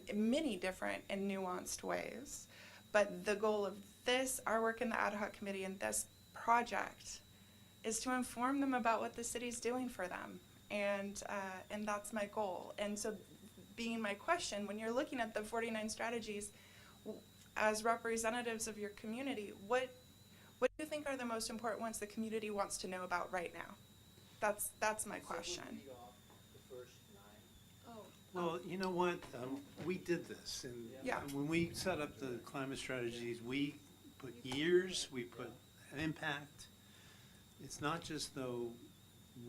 in many different and nuanced ways. But the goal of this, our work in the ad hoc committee and this project, is to inform them about what the city's doing for them. And that's my goal. And so being my question, when you're looking at the 49 strategies, as representatives of your community, what do you think are the most important ones the community wants to know about right now? That's my question. Well, you know what, we did this, and Yeah. when we set up the climate strategies, we put years, we put an impact. It's not just though,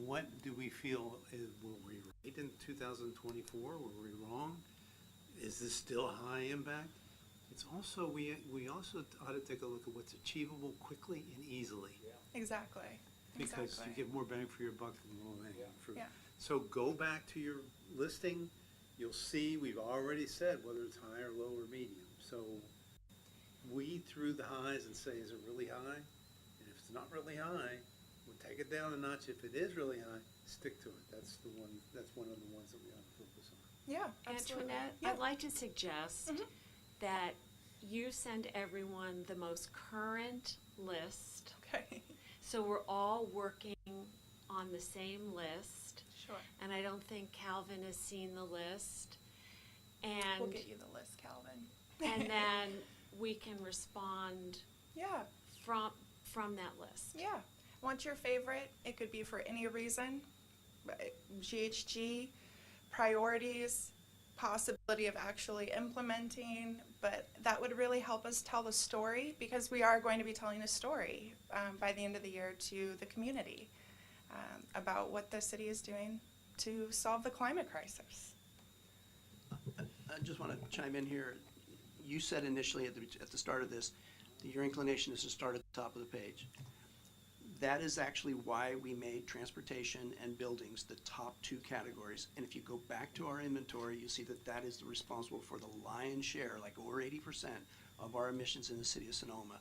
what do we feel, were we right in 2024, were we wrong? Is this still high impact? It's also, we also ought to take a look at what's achievable quickly and easily. Exactly. Because you Exactly. get more bang for your buck than low hanging fruit. Yeah. So go back to your listing, you'll see, we've already said whether it's high or low or medium. So weed through the highs and say, is it really high? And if it's not really high, we'll take it down a notch. If it is really high, stick to it. That's one of the ones that we ought to focus on. Yeah, absolutely. Antoinette, Yeah. I'd like to suggest that you send everyone the most current list, Okay. so we're all working on the same list. Sure. And I don't think Calvin has seen the list. We'll And, get you the list, Calvin. and then we can respond Yeah. from that list. Yeah. What's your favorite? It could be for any reason. GHG, priorities, possibility of actually implementing, but that would really help us tell the story, because we are going to be telling a story by the end of the year to the community about what the city is doing to solve the climate crisis. I just want to chime in here. You said initially at the start of this, that your inclination is to start at the top of the page. That is actually why we made transportation and buildings the top two categories. And if you go back to our inventory, you see that that is responsible for the lion's share, like over 80% of our emissions in the city of Sonoma.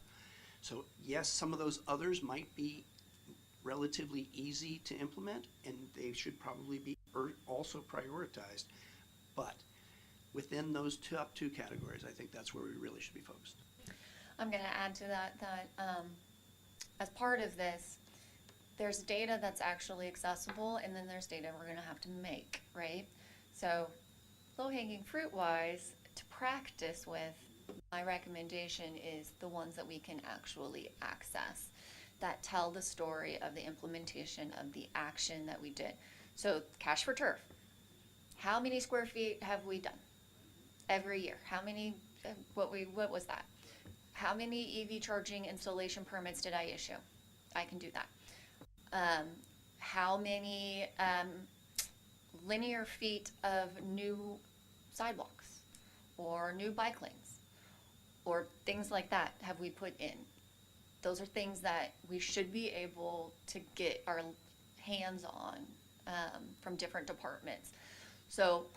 So yes, some of those others might be relatively easy to implement, and they should probably be also prioritized. But within those top two categories, I think that's where we really should be focused. I'm going to add to that as part of this, there's data that's actually accessible, and then there's data we're going to have to make, right? So low-hanging fruit-wise, to practice with, my recommendation is the ones that we can actually access, that tell the story of the implementation of the action that we did. So cash for turf. How many square feet have we done every year? How many, what was that? How many EV charging installation permits did I issue? I can do that. How many linear feet of new sidewalks or new bike lanes or things like that have we put in? Those are things that we should be able to get our hands on from different departments. So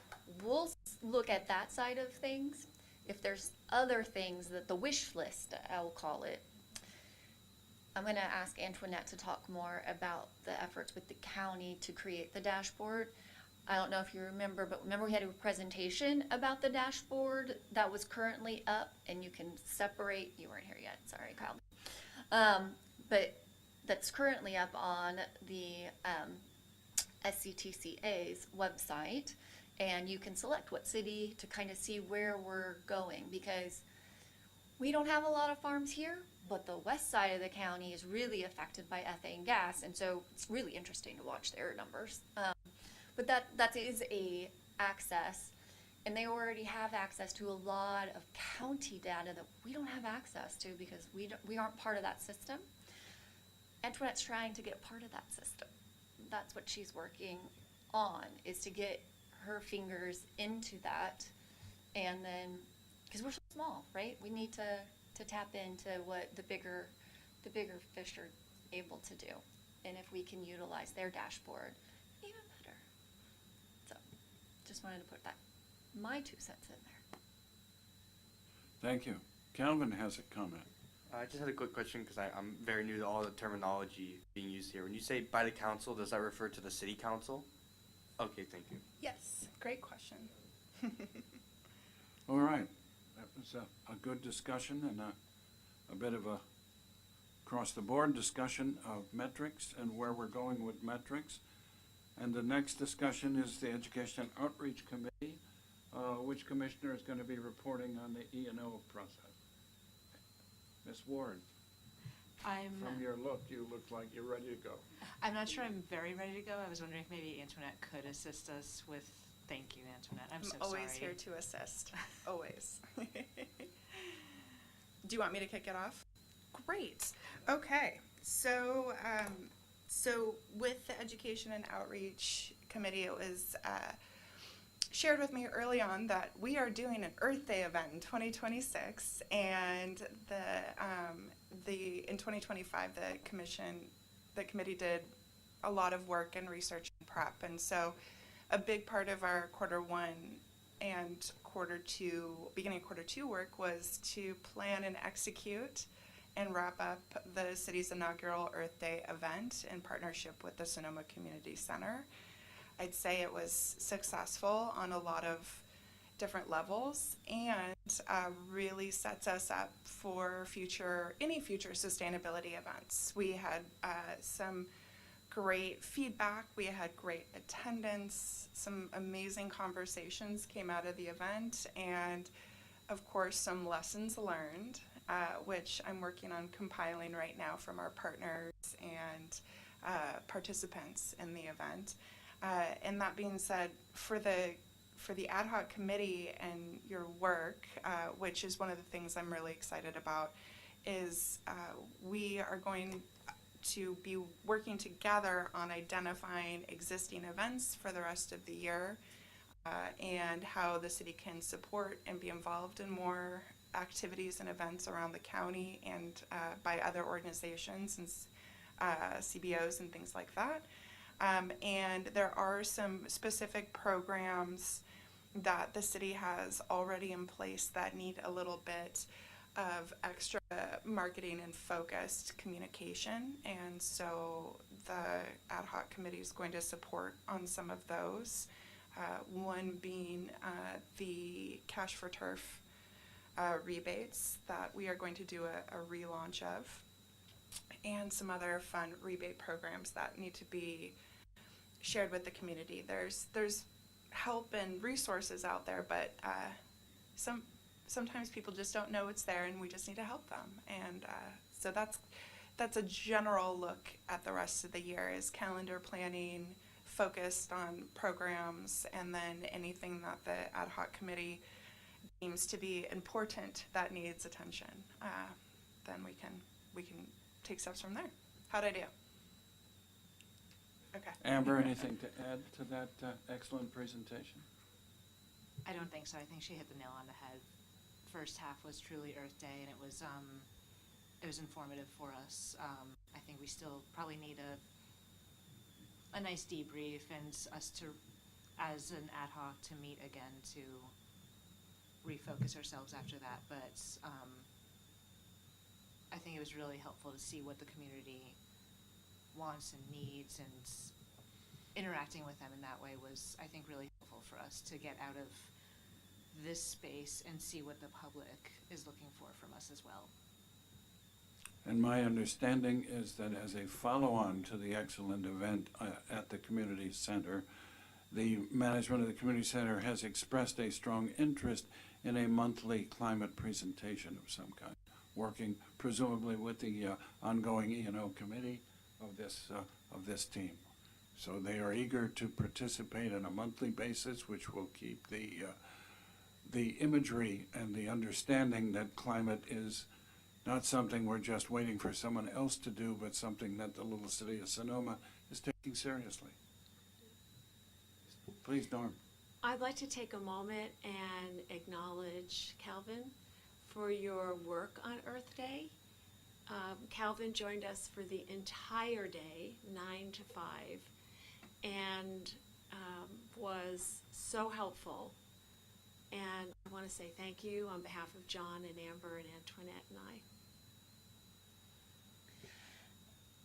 we'll look at that side of things. If there's other things that the wish list, I will call it, I'm going to ask Antoinette to talk more about the efforts with the county to create the dashboard. I don't know if you remember, but remember we had a presentation about the dashboard that was currently up, and you can separate, you weren't here yet, sorry, Kyle. But that's currently up on the SCTCA's website. And you can select what city to kind of see where we're going, because we don't have a lot of farms here, but the west side of the county is really affected by ethane gas, and so it's really interesting to watch their numbers. But that is a access, and they already have access to a lot of county data that we don't have access to because we aren't part of that system. Antoinette's trying to get part of that system. That's what she's working on, is to get her fingers into that, and then, because we're so small, right? We need to tap into what the bigger fish are able to do, and if we can utilize their dashboard, even better. So, just wanted to put my 2 cents in there. Thank you. Calvin has a comment. I just had a quick question because I'm very new to all the terminology being used here. When you say by the council, does that refer to the city council? Okay, thank you. Yes, great question. All right. That was a good discussion and a bit of a across the board, discussion of metrics and where we're going with metrics. And the next discussion is the Education and Outreach Committee, which commissioner is going to be reporting on the E&O process. Ms. Ward, from your look, you look like you're ready to go. I'm not sure I'm very ready to go. I was wondering if maybe Antoinette could assist us with, thank you, Antoinette. I'm so sorry. Always here to assist, always. Do you want me to kick it off? Great. Okay. So, so with the Education and Outreach Committee, it was shared with me early on that we are doing an Earth Day event in 2026, and in 2025 the committee did a lot of work and research and prep, and so a big part of our Q1 and beginning of Q2 work was to plan and execute and wrap up the city's inaugural Earth Day event in partnership with the Sonoma Community Center. I'd say it was successful on a lot of different levels, and really sets us up for any future sustainability events. We had some great feedback, we had great attendance, some amazing conversations came out of the event, and of course some lessons learned, which I'm working on compiling right now from our partners and participants in the event. And that being said, for the ad hoc committee and your work, which is one of the things I'm really excited about, is we are going to be working together on identifying existing events for the rest of the year, and how the city can support and be involved in more activities and events around the county and by other organizations and CBOs and things like that. And there are some specific programs that the city has already in place that need a little bit of extra marketing and focused communication, and so the ad hoc committee is going to support on some of those. One being the Cash for Turf rebates that we are going to do a relaunch of, and some other fun rebate programs that need to be shared with the community. There's help and resources out there, but sometimes people just don't know it's there, and we just need to help them. And so that's a general look at the rest of the year, is calendar planning focused on programs, and then anything that the ad hoc committee deems to be important that needs attention. Then we can take steps from there. How'd I do? Okay. Amber, anything to add to that excellent presentation? I don't think so. I think she hit the nail on the head. First half was truly Earth Day, and it was informative for us. I think we still probably need a nice debrief, and us to, as an ad hoc, to meet again to refocus ourselves after that. But I think it was really helpful to see what the community wants and needs, and interacting with them in that way was, I think, really helpful for us to get out of this space and see what the public is looking for from us as well. And my understanding is that as a follow-on to the excellent event at the community center, the management of the community center has expressed a strong interest in a monthly climate presentation of some kind, working presumably with the ongoing E&O committee of this team. So they are eager to participate on a monthly basis, which will keep the imagery and the understanding that climate is not something we're just waiting for someone else to do, but something that the little city of Sonoma is taking seriously. Please, Norm. I'd like to take a moment and acknowledge Calvin for your work on Earth Day. Calvin joined us for the entire day, 9 to 5, and was so helpful. And I want to say thank you on behalf of John and Amber and Antoinette and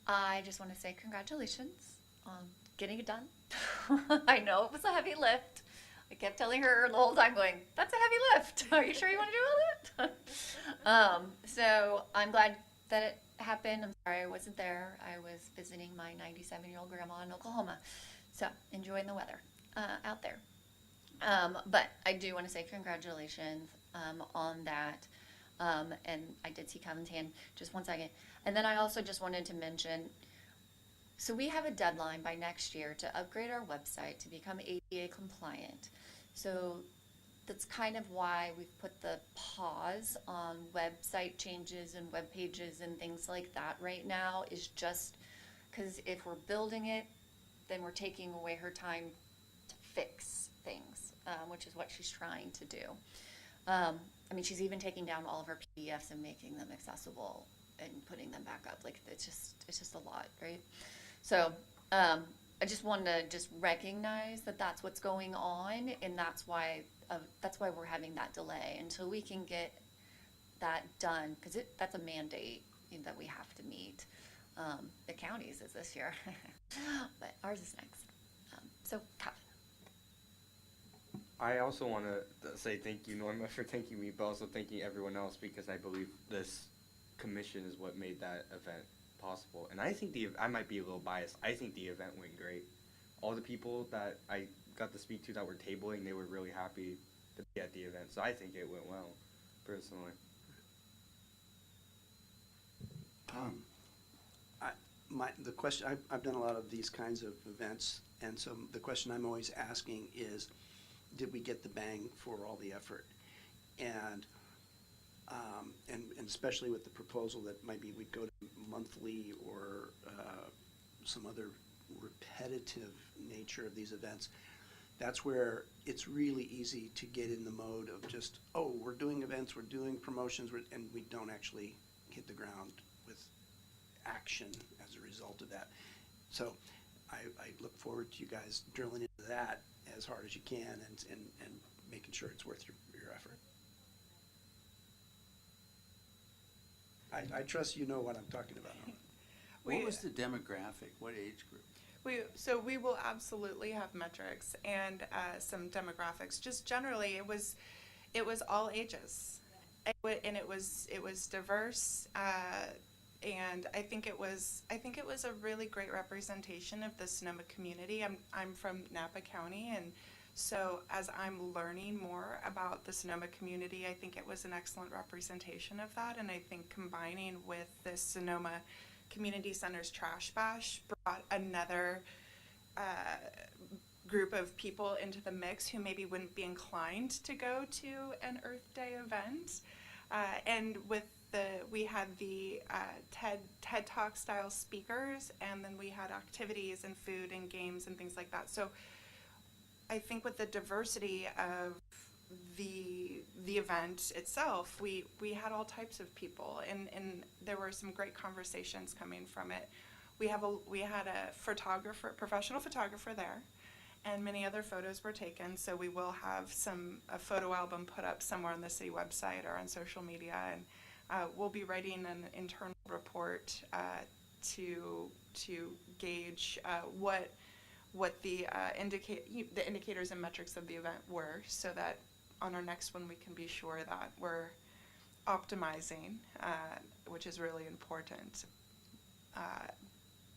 I just want to say congratulations on getting it done. I know it was a heavy lift. I kept telling her the whole time going, that's a heavy lift. Are you sure you want to do all that? So I'm glad that it happened. I'm sorry I wasn't there. I was visiting my 97-year-old grandma in Oklahoma. So, enjoying the weather out there. But I do want to say congratulations on that. And I did see Kevin's hand. Just one second. And then I also just wanted to mention, so we have a deadline by next year to upgrade our website to become ADA compliant. So that's kind of why we've put the pause on website changes and web pages and things like that right now, is just because if we're building it, then we're taking away her time to fix things, which is what she's trying to do. I mean, she's even taking down all of her PDFs and making them accessible and putting them back up. Like, it's just a lot, right? So I just wanted to just recognize that that's what's going on, and that's why we're having that delay until we can get that done, because that's a mandate that we have to meet. The county's is this year, but ours is next. So, Kevin. I also want to say thank you, Norma, for thanking me, but also thanking everyone else, because I believe this commission is what made that event possible. And I think I might be a little biased. I think the event went great. All the people that I got to speak to that were tabling, they were really happy to be at the event. So I think it went well, personally. The question, I've done a lot of these kinds of events, and so the question I'm always asking is, did we get the bang for all the effort? And especially with the proposal that maybe we'd go to monthly or some other repetitive nature of these events, that's where it's really easy to get in the mode of just, oh, we're doing events, we're doing promotions, and we don't actually hit the ground with action as a result of that. So I look forward to you guys drilling into that as hard as you can and making sure it's worth your effort. I trust you know what I'm talking about. What was the demographic? What age group? We will absolutely have metrics and some demographics. Just generally, it was all ages, and it was diverse. And I think it was a really great representation of the Sonoma community. I'm from Napa County, and so as I'm learning more about the Sonoma community, I think it was an excellent representation of that. And I think combining with the Sonoma Community Center's Trash Bash brought another group of people into the mix who maybe wouldn't be inclined to go to an Earth Day event. And we had the TED Talk style speakers, and then we had activities and food and games and things like that. So I think with the diversity of the event itself, we had all types of people, and there were some great conversations coming from it. We had a professional photographer there, and many other photos were taken. So we will have a photo album put up somewhere on the city website or on social media, and we'll be writing an internal report to gauge what the indicators and metrics of the event were, so that on our next one we can be sure that we're optimizing, which is really important.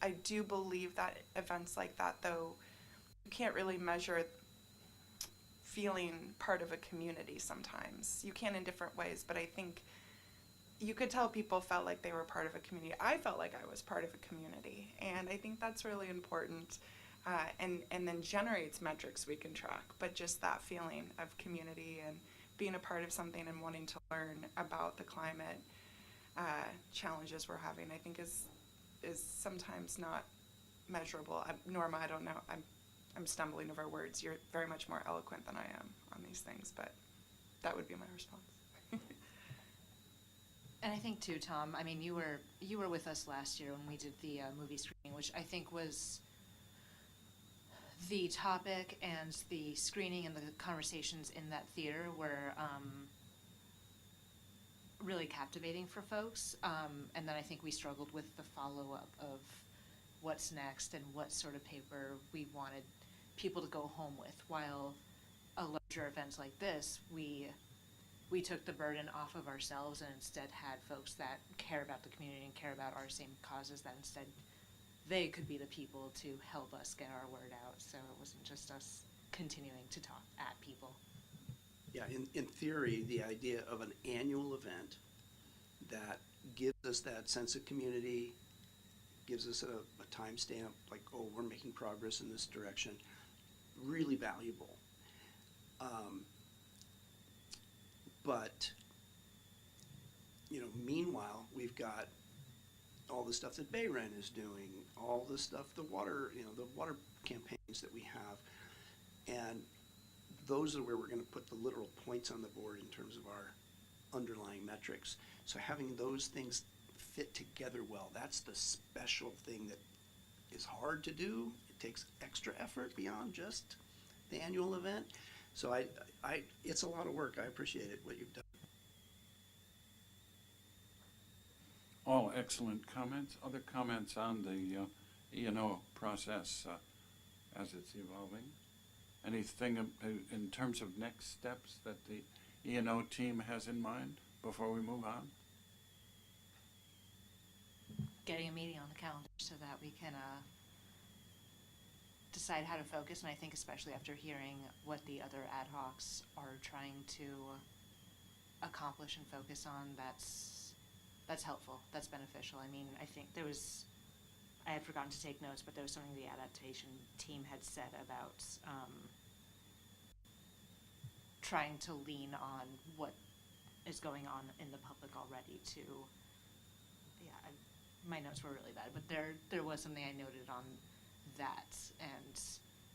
I do believe that events like that, though, you can't really measure feeling part of a community sometimes. You can in different ways, but I think you could tell people felt like they were part of a community. I felt like I was part of a community, and I think that's really important, and then generates metrics we can track, but just that feeling of community and being a part of something and wanting to learn about the climate challenges we're having, I think is sometimes not measurable. Norma, I don't know, I'm stumbling over words. You're very much more eloquent than I am on these things, but that would be my response. And I think too, Tom, I mean, you were with us last year when we did the movie screening, which I think was the topic and the screening and the conversations in that theater were really captivating for folks. And then I think we struggled with the follow-up of what's next and what sort of paper we wanted people to go home with, while a larger event like this, we we took the burden off of ourselves and instead had folks that care about the community and care about our same causes, that instead they could be the people to help us get our word out. So it wasn't just us continuing to talk at people. Yeah, in theory, the idea of an annual event that gives us that sense of community, gives us a timestamp, like, oh, we're making progress in this direction, really valuable. But, you know, meanwhile, we've got all the stuff that Bayren is doing, all the stuff, the water campaigns that we have. And those are where we're gonna put the literal points on the board in terms of our underlying metrics. So having those things fit together well, that's the special thing that is hard to do. It takes extra effort beyond just the annual event. So it's a lot of work. I appreciate it, what you've done. All excellent comments. Other comments on the E&O process as it's evolving? Anything in terms of next steps that the E&O team has in mind before we move on? Getting a meeting on the calendar so that we can decide how to focus, and I think especially after hearing what the other ad hocs are trying to accomplish and focus on, that's helpful, that's beneficial. I mean, I think I had forgotten to take notes, but there was something the adaptation team had said about trying to lean on what is going on in the public already to, my notes were really bad, but there was something I noted on that, and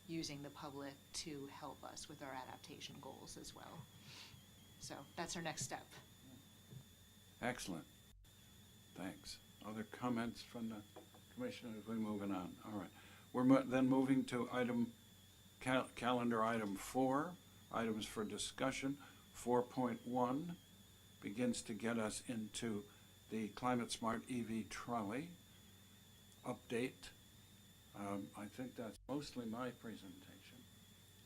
using the public to help us with our adaptation goals as well. So that's our next step. Excellent. Thanks. Other comments from the commission as we're moving on? All right. We're then moving to calendar item 4, items for discussion. 4.1 begins to get us into the Climate Smart EV trolley update. I think that's mostly my presentation,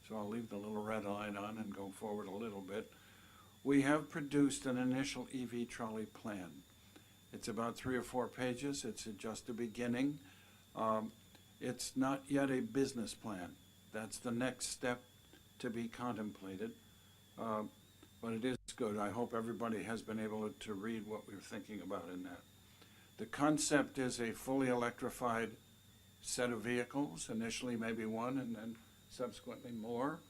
so I'll leave the little red line on and go forward a little bit. We have produced an initial EV trolley plan. It's about 3 or 4 pages. It's just a beginning. It's not yet a business plan. That's the next step to be contemplated. But it is good. I hope everybody has been able to read what we're thinking about in that. The concept is a fully electrified set of vehicles, initially maybe one and then subsequently more,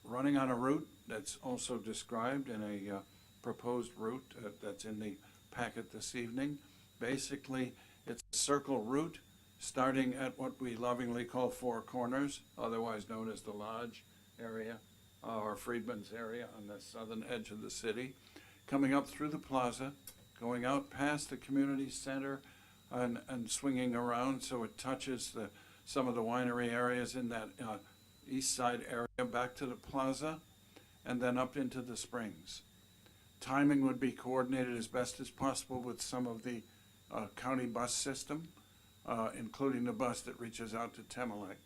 running on a route that's also described in a proposed route that's in the packet this evening. Basically, it's a circle route starting at what we lovingly call Four Corners, otherwise known as the Lodge area, or Freedman's area on the southern edge of the city, coming up through the plaza, going out past the community center, and swinging around so it touches some of the winery areas in that east side area, back to the plaza, and then up into the Springs. Timing would be coordinated as best as possible with some of the county bus system, including the bus that reaches out to Temmelec.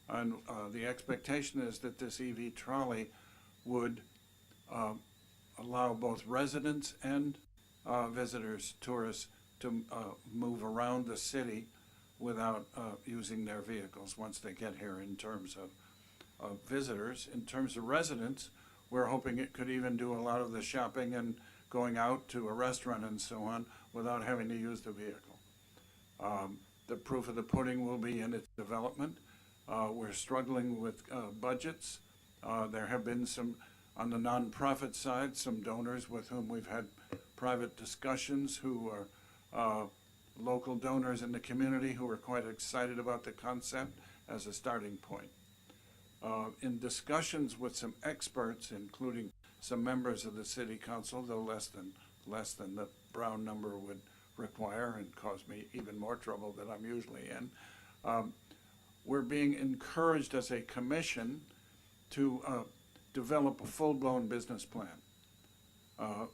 And the expectation is that this EV trolley would allow both residents and visitors, tourists, to move around the city without using their vehicles once they get here. In terms of visitors, in terms of residents, we're hoping it could even do a lot of the shopping and going out to a restaurant and so on without having to use the vehicle. The proof of the pudding will be in its development. We're struggling with budgets. There have been some, on the nonprofit side, some donors with whom we've had private discussions who are local donors in the community who are quite excited about the concept as a starting point. In discussions with some experts, including some members of the city council, though less than the brown number would require and cause me even more trouble than I'm usually in, we're being encouraged as a commission to develop a full-blown business plan.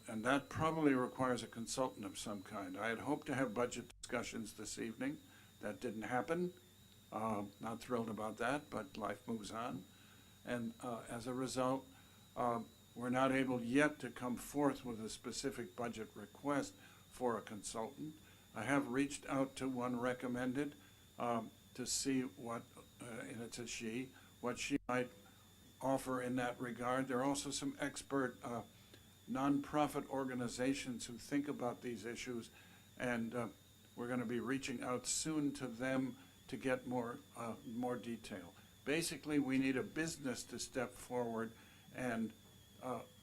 And that probably requires a consultant of some kind. I had hoped to have budget discussions this evening. That didn't happen. Not thrilled about that, but life moves on. And as a result, we're not able yet to come forth with a specific budget request for a consultant. I have reached out to one recommended to see what, and it's a she, what she might offer in that regard. There are also some expert nonprofit organizations who think about these issues, and we're going to be reaching out soon to them to get more detail. Basically, we need a business to step forward and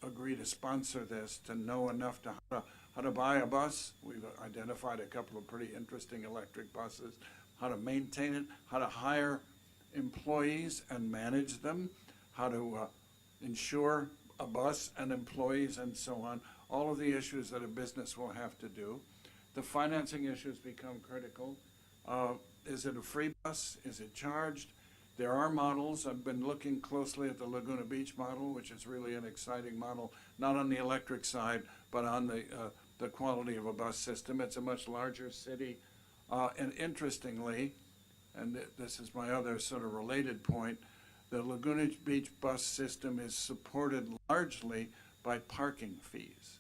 agree to sponsor this, to know enough to how to buy a bus. We've identified a couple of pretty interesting electric buses, how to maintain it, how to hire employees and manage them, how to insure a bus and employees and so on, all of the issues that a business will have to do. The financing issues become critical. Is it a free bus? Is it charged? There are models. I've been looking closely at the Laguna Beach model, which is really an exciting model, not on the electric side, but on the quality of a bus system. It's a much larger city. And interestingly, and this is my other sort of related point, the Laguna Beach bus system is supported largely by parking fees.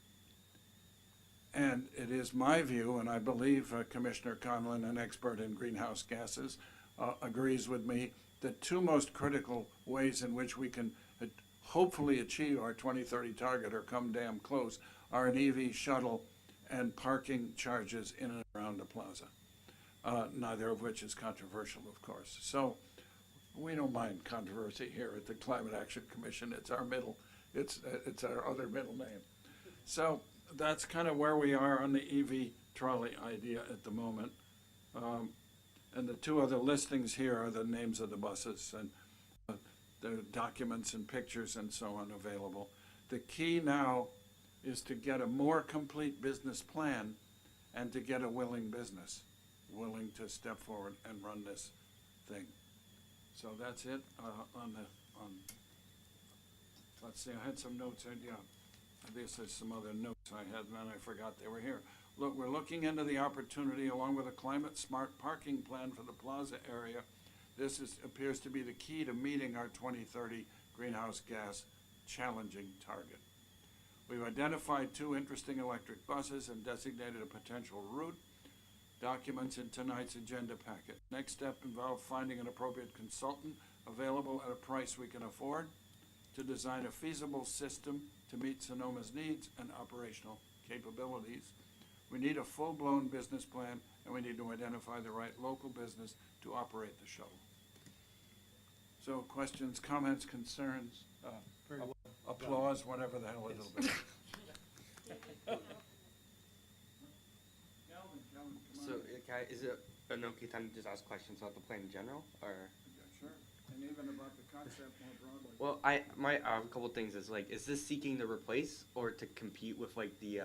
And it is my view, and I believe Commissioner Conlon, an expert in greenhouse gases, agrees with me, the two most critical ways in which we can hopefully achieve our 2030 target or come damn close are an EV shuttle and parking charges in and around the plaza, neither of which is controversial, of course. So we don't mind controversy here at the Climate Action Commission. It's our it's our other middle name. So that's kind of where we are on the EV trolley idea at the moment. And the two other listings here are the names of the buses and the documents and pictures and so on available. The key now is to get a more complete business plan and to get a willing business, willing to step forward and run this thing. So that's it let's see, I had some notes, yeah. This is some other notes I had, and then I forgot they were here. Look, we're looking into the opportunity, along with a climate-smart parking plan for the plaza area. This appears to be the key to meeting our 2030 greenhouse gas challenging target. We've identified two interesting electric buses and designated a potential route. Documents in tonight's agenda packet. Next step involved finding an appropriate consultant available at a price we can afford to design a feasible system to meet Sonoma's needs and operational capabilities. We need a full-blown business plan, and we need to identify the right local business to operate the shuttle. So questions, comments, concerns, Very well applause, whatever the hell it'll be. Calvin, come So, on. is it an okay time to just ask questions about the plan in general, or? Sure, and even about the concept more broadly. Well, I have a couple things. Is like, is this seeking to replace or to compete with like the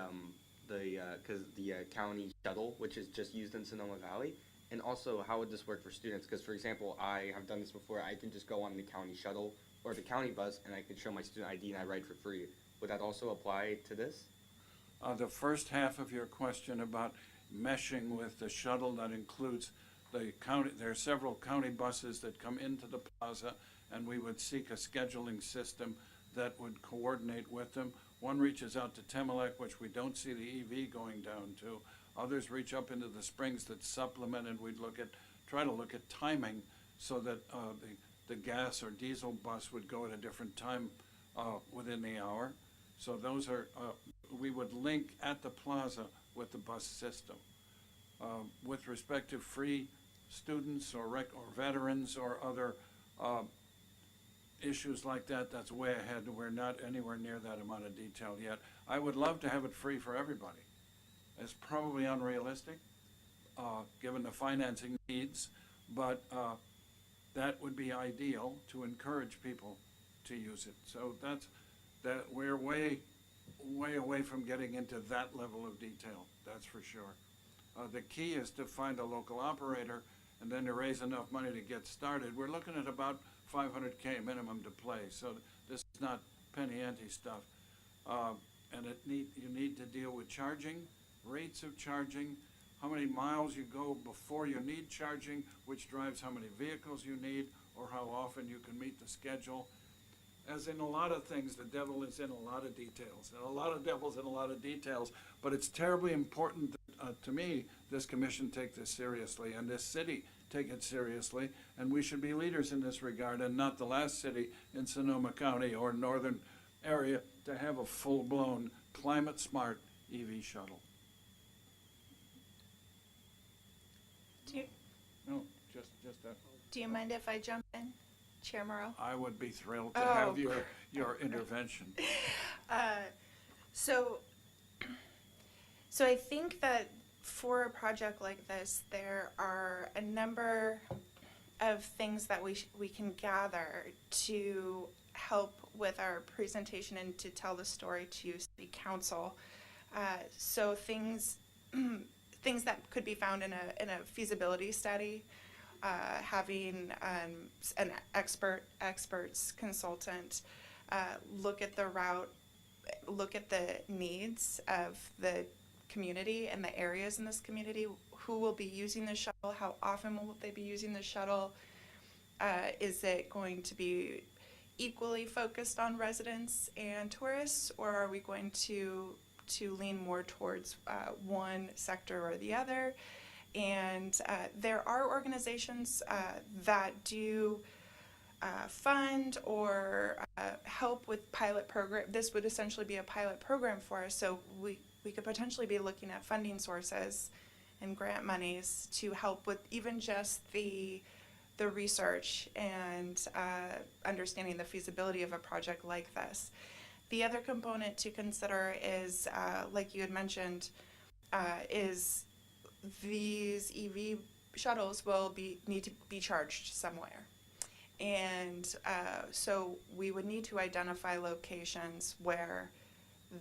county shuttle, which is just used in Sonoma Valley? And also, how would this work for students? Because, for example, I have done this before. I can just go on the county shuttle or the county bus, and I can show my student ID and I ride for free. Would that also apply to this? The first half of your question about meshing with the shuttle, that includes the county. There are several county buses that come into the plaza, and we would seek a scheduling system that would coordinate with them. One reaches out to Temelec, which we don't see the EV going down to. Others reach up into the springs that supplement, and we'd try to look at timing so that the gas or diesel bus would go at a different time within the hour. So those are, we would link at the plaza with the bus system. With respect to free students or veterans or other issues like that, that's way ahead. We're not anywhere near that amount of detail yet. I would love to have it free for everybody. It's probably unrealistic, given the financing needs, but that would be ideal to encourage people to use it. So that we're way away from getting into that level of detail, that's for sure. The key is to find a local operator and then to raise enough money to get started. We're looking at about $500K minimum to play, so this is not penny ante stuff. And you need to deal with charging, rates of charging, how many miles you go before you need charging, which drives how many vehicles you need, or how often you can meet the schedule. as in a lot of things, the devil is in a lot of details, and a lot of devils in a lot of details. But it's terribly important to me, this commission take this seriously, and this city take it seriously, and we should be leaders in this regard, and not the last city in Sonoma County or northern area to have a full-blown climate-smart EV shuttle. No, just that. Do you mind if I jump in, Chair Morrell? I would be thrilled to have your intervention. So I think that for a project like this, there are a number of things that we can gather to help with our presentation and to tell the story to City Council. So things that could be found in a feasibility study, having an experts consultant look at the route, look at the needs of the community and the areas in this community, who will be using the shuttle, how often will they be using the shuttle, is it going to be equally focused on residents and tourists, or are we going to lean more towards one sector or the other? And there are organizations that do fund or help with pilot program. This would essentially be a pilot program for us, so we could potentially be looking at funding sources and grant monies to help with even just the research and understanding the feasibility of a project like this. The other component to consider is, like you had mentioned, is these EV shuttles will need to be charged somewhere. And so we would need to identify locations where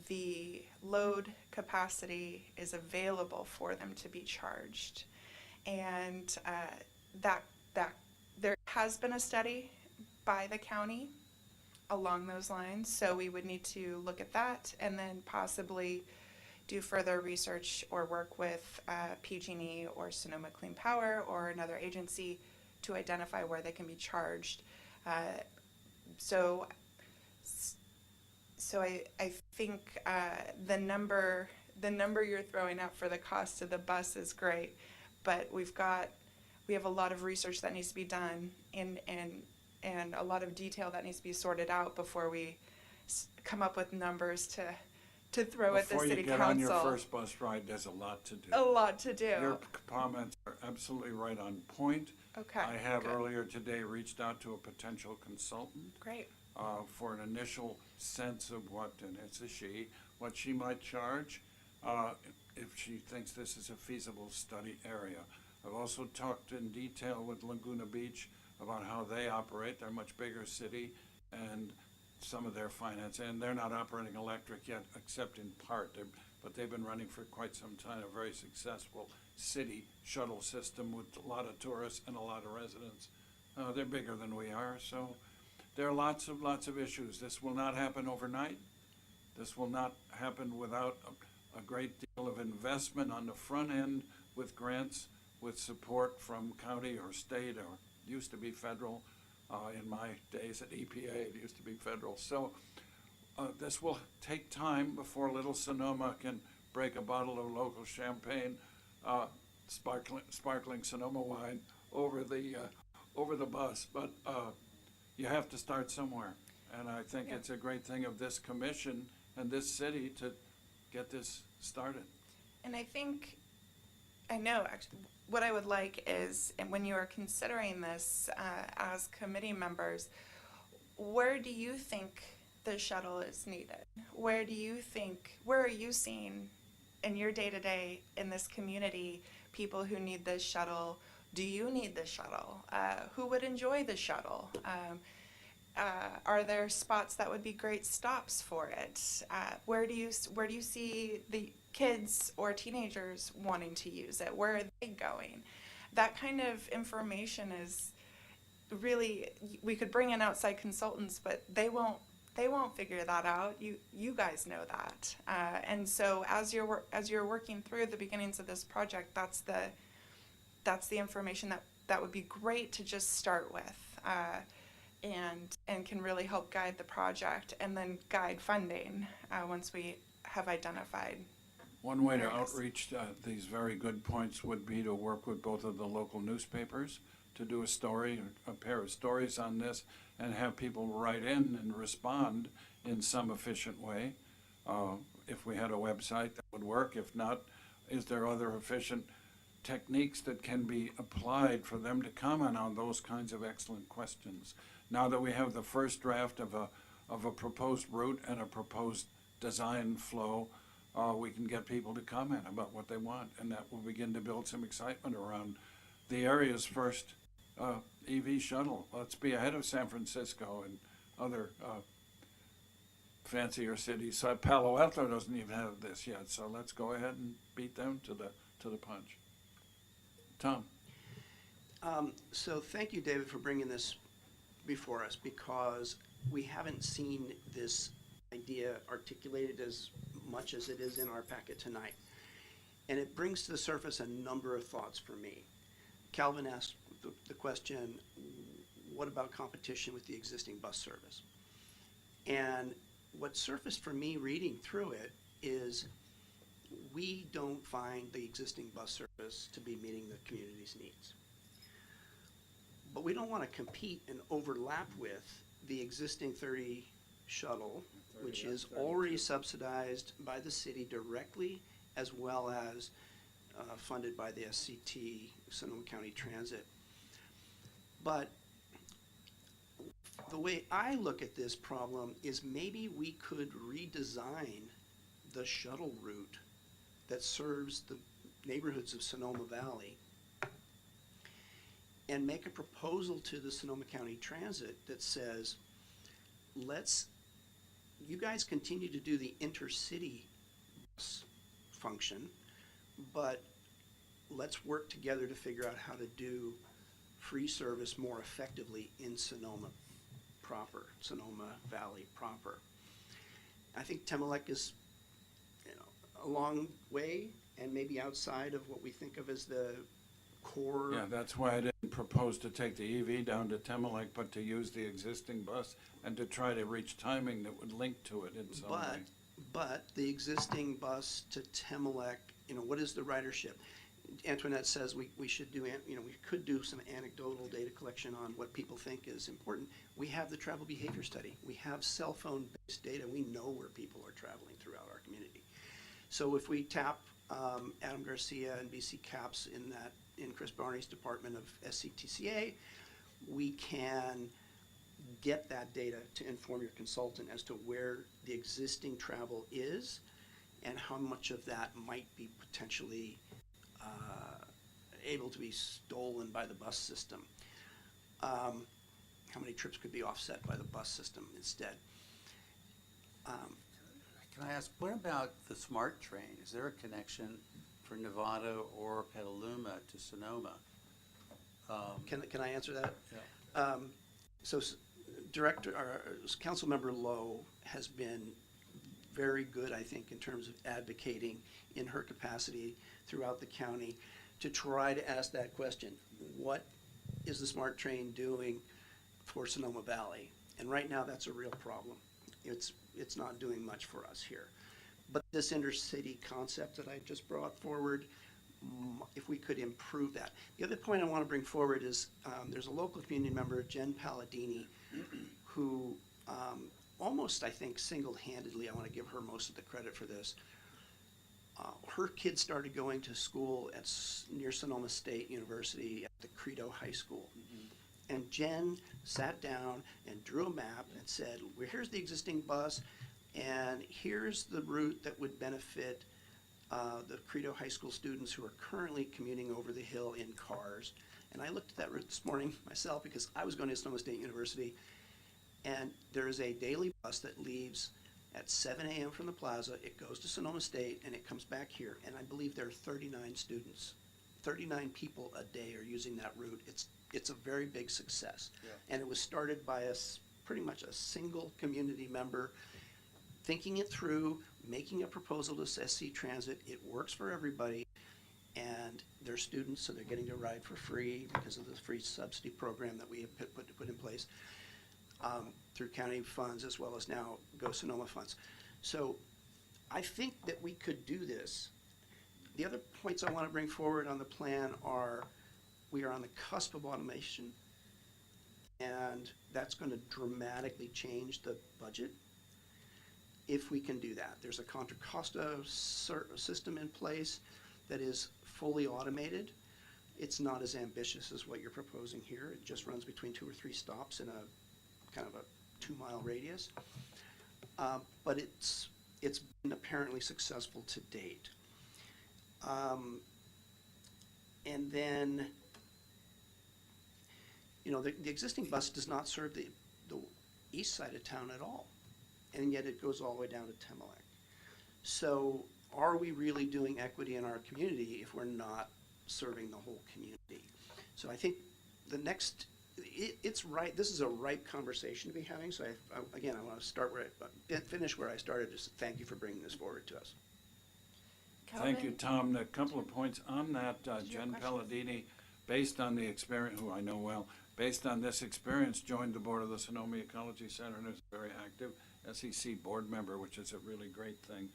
the load capacity is available for them to be charged. And that there has been a study by the county along those lines, so we would need to look at that and then possibly do further research or work with PG&E or Sonoma Clean Power or another agency to identify where they can be charged. So I think the number you're throwing out for the cost of the bus is great, but we have a lot of research that needs to be done and a lot of detail that needs to be sorted out before we come up with numbers to throw at the Before city you get council. on your first bus ride, there's a lot to do. A lot to do. Your comments are absolutely right on point. Okay. I have good. earlier today reached out to a potential consultant Great. for an initial sense of what, and it's a she, what she might charge if she thinks this is a feasible study area. I've also talked in detail with Laguna Beach about how they operate. They're a much bigger city, and some of their finance, and they're not operating electric yet, except in part, but they've been running for quite some time, a very successful city shuttle system with a lot of tourists and a lot of residents. They're bigger than we are, so there are lots of issues. This will not happen overnight. This will not happen without a great deal of investment on the front end with grants, with support from county or state, or used to be federal. In my days at EPA, it used to be federal. So this will take time before little Sonoma can break a bottle of local champagne, sparkling Sonoma wine over the bus. But you have to start somewhere. And I think it's a great thing of this commission and this city to get this started. And I know actually what I would like is, and when you are considering this as committee members, where do you think the shuttle is needed? Where are you seeing in your day-to-day in this community people who need this shuttle? Do you need the shuttle? Who would enjoy the shuttle? Are there spots that would be great stops for it? Where do you see the kids or teenagers wanting to use it? Where are they going? That kind of information is really, we could bring in outside consultants, but they won't figure that out. You guys know that. And so as you're working through the beginnings of this project, that's the information that would be great to just start with. and can really help guide the project and then guide funding once we have identified. One way to areas. outreach these very good points would be to work with both of the local newspapers to do a story, a pair of stories on this, and have people write in and respond in some efficient way. If we had a website, that would work. If not, is there other efficient techniques that can be applied for them to comment on those kinds of excellent questions? Now that we have the first draft of a proposed route and a proposed design flow, we can get people to comment about what they want, and that will begin to build some excitement around the area's first EV shuttle. Let's be ahead of San Francisco and other fancier cities. So Palo Alto doesn't even have this yet, so let's go ahead and beat them to the punch. Tom? So thank you, David, for bringing this before us, because we haven't seen this idea articulated as much as it is in our packet tonight. And it brings to the surface a number of thoughts for me. Calvin asked the question, what about competition with the existing bus service? And what surfaced for me reading through it is we don't find the existing bus service to be meeting the community's needs. But we don't want to compete and overlap with the existing 30 shuttle, which is already subsidized by the city directly, as well as funded by the SCT, Sonoma County Transit. But the way I look at this problem is maybe we could redesign the shuttle route that serves the neighborhoods of Sonoma Valley and make a proposal to the Sonoma County Transit that says, you guys continue to do the intercity bus function, but let's work together to figure out how to do free service more effectively in Sonoma proper, Sonoma Valley proper. I think Temelec is a long way and maybe outside of what we think of as the core. Yeah, that's why I didn't propose to take the EV down to Temelec, but to use the existing bus and to try to reach timing that would link to it in some way. But the existing bus to Temelec, what is the ridership? Antoinette says we should do, we could do some anecdotal data collection on what people think is important. We have the travel behavior study. We have cell phone based data. We know where people are traveling throughout our community. So if we tap Adam Garcia and BC CAPS in Chris Barney's department of SCTCA, we can get that data to inform your consultant as to where the existing travel is and how much of that might be potentially able to be stolen by the bus system. How many trips could be offset by the bus system instead? Can I ask, what about the SMART train? Is there a connection for Novato or Petaluma to Sonoma? Can I answer that? Yeah. So Councilmember Lowe has been very good, I think, in terms of advocating in her capacity throughout the county to try to ask that question. What is the SMART train doing for Sonoma Valley? And right now that's a real problem. It's not doing much for us here. But this intercity concept that I just brought forward, if we could improve that. The other point I want to bring forward is there's a local community member, Jen Palladini, who almost, I think, single-handedly, I want to give her most of the credit for this. Her kids started going to school near Sonoma State University at the Credo High School. And Jen sat down and drew a map and said, well, here's the existing bus, and here's the route that would benefit the Credo High School students who are currently commuting over the hill in cars. And I looked at that route this morning myself because I was going to Sonoma State University, and there is a daily bus that leaves at 7 a.m. from the plaza. It goes to Sonoma State and it comes back here, and I believe there are 39 students. 39 people a day are using that route. It's a very big success. Yeah. And it was started by pretty much a single community member thinking it through, making a proposal to SC Transit. It works for everybody, and they're students, so they're getting to ride for free because of the free subsidy program that we have put in place. through county funds as well as now Go Sonoma funds. So I think that we could do this. The other points I want to bring forward on the plan are, we are on the cusp of automation, and that's going to dramatically change the budget if we can do that. There's a Contra Costa system in place that is fully automated. It's not as ambitious as what you're proposing here. It just runs between 2 or 3 stops in a kind of a 2-mile radius. But it's been apparently successful to date. And then, the existing bus does not serve the east side of town at all, and yet it goes all the way down to Temmelec. So are we really doing equity in our community if we're not serving the whole community? So I think the next, it's right, this is a ripe conversation to be having, so again, I want to finish where I started, just thank you for bringing this forward to us. Thank you, Calvin? Tom. A couple of points on that. Did you have Jen questions? Palladini, based on the experience, who I know well, based on this experience, joined the board of the Sonoma Ecology Center and is a very active SEC board member, which is a really great thing.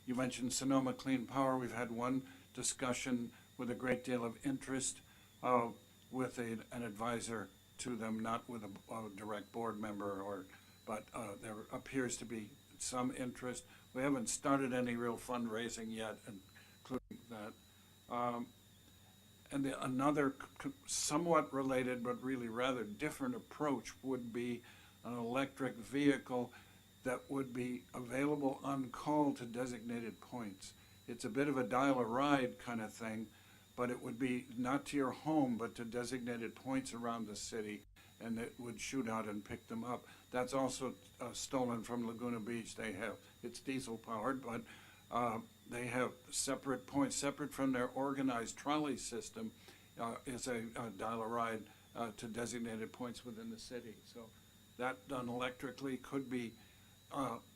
You mentioned Sonoma Clean Power. We've had one discussion with a great deal of interest with an advisor to them, not with a direct board member, but there appears to be some interest. We haven't started any real fundraising yet, including that. And another somewhat related but really rather different approach would be an electric vehicle that would be available on call to designated points. It's a bit of a dial-a-ride kind of thing, but it would be not to your home, but to designated points around the city, and it would shoot out and pick them up. That's also stolen from Laguna Beach. It's diesel-powered, but they have separate points, separate from their organized trolley system, is a dial-a-ride to designated points within the city. So that done electrically could be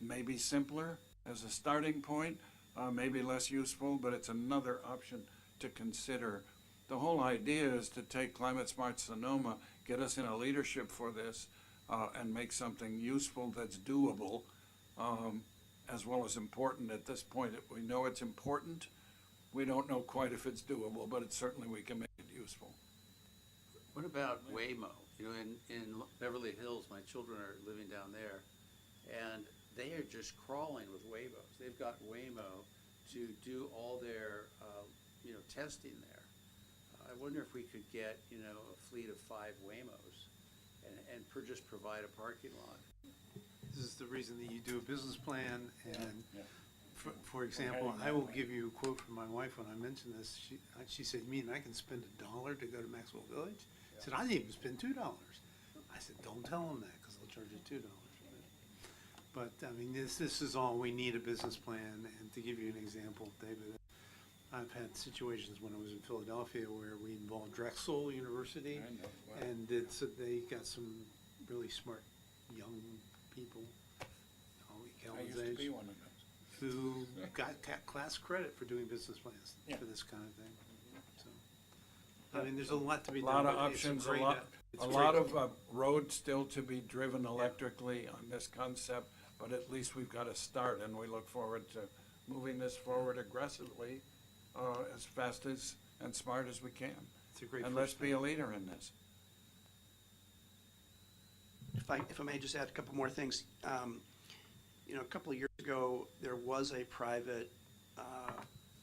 maybe simpler as a starting point, maybe less useful, but it's another option to consider. The whole idea is to take Climate Smart Sonoma, get us in a leadership for this, and make something useful that's doable, as well as important at this point. We know it's important. We don't know quite if it's doable, but it's certainly we can make it useful. What about Waymo? In Beverly Hills, my children are living down there, and they are just crawling with Waymos. They've got Waymo to do all their, testing there. I wonder if we could get, a fleet of 5 Waymos and just provide a parking lot. This is the reason that you do a business plan, and for example, Okay. I will give you a quote from my wife when I mentioned this. She said, "You mean I can spend $1 to go to Maxwell Village?" I said, "I didn't even spend $2. I said, "Don't tell them that, because they'll charge you $2 for that." But I mean, this is all we need, a business plan. And to give you an example, David, I've had situations when I was in Philadelphia where we involved Drexel University, I know, wow. and they got some really smart young people, I Calvin's used to age, be one of those. who got class credit for doing business plans Yeah. for this kind of thing. So, I mean, there's a lot to be A done. lot of but it's options, great a lot of roads still to be driven electrically on this concept, but at least we've got a start, and we look forward to moving this forward aggressively, as fast as and smart as we can. It's a great And first let's be step. a leader in this. If I may just add a couple more things. A couple of years ago, there was a private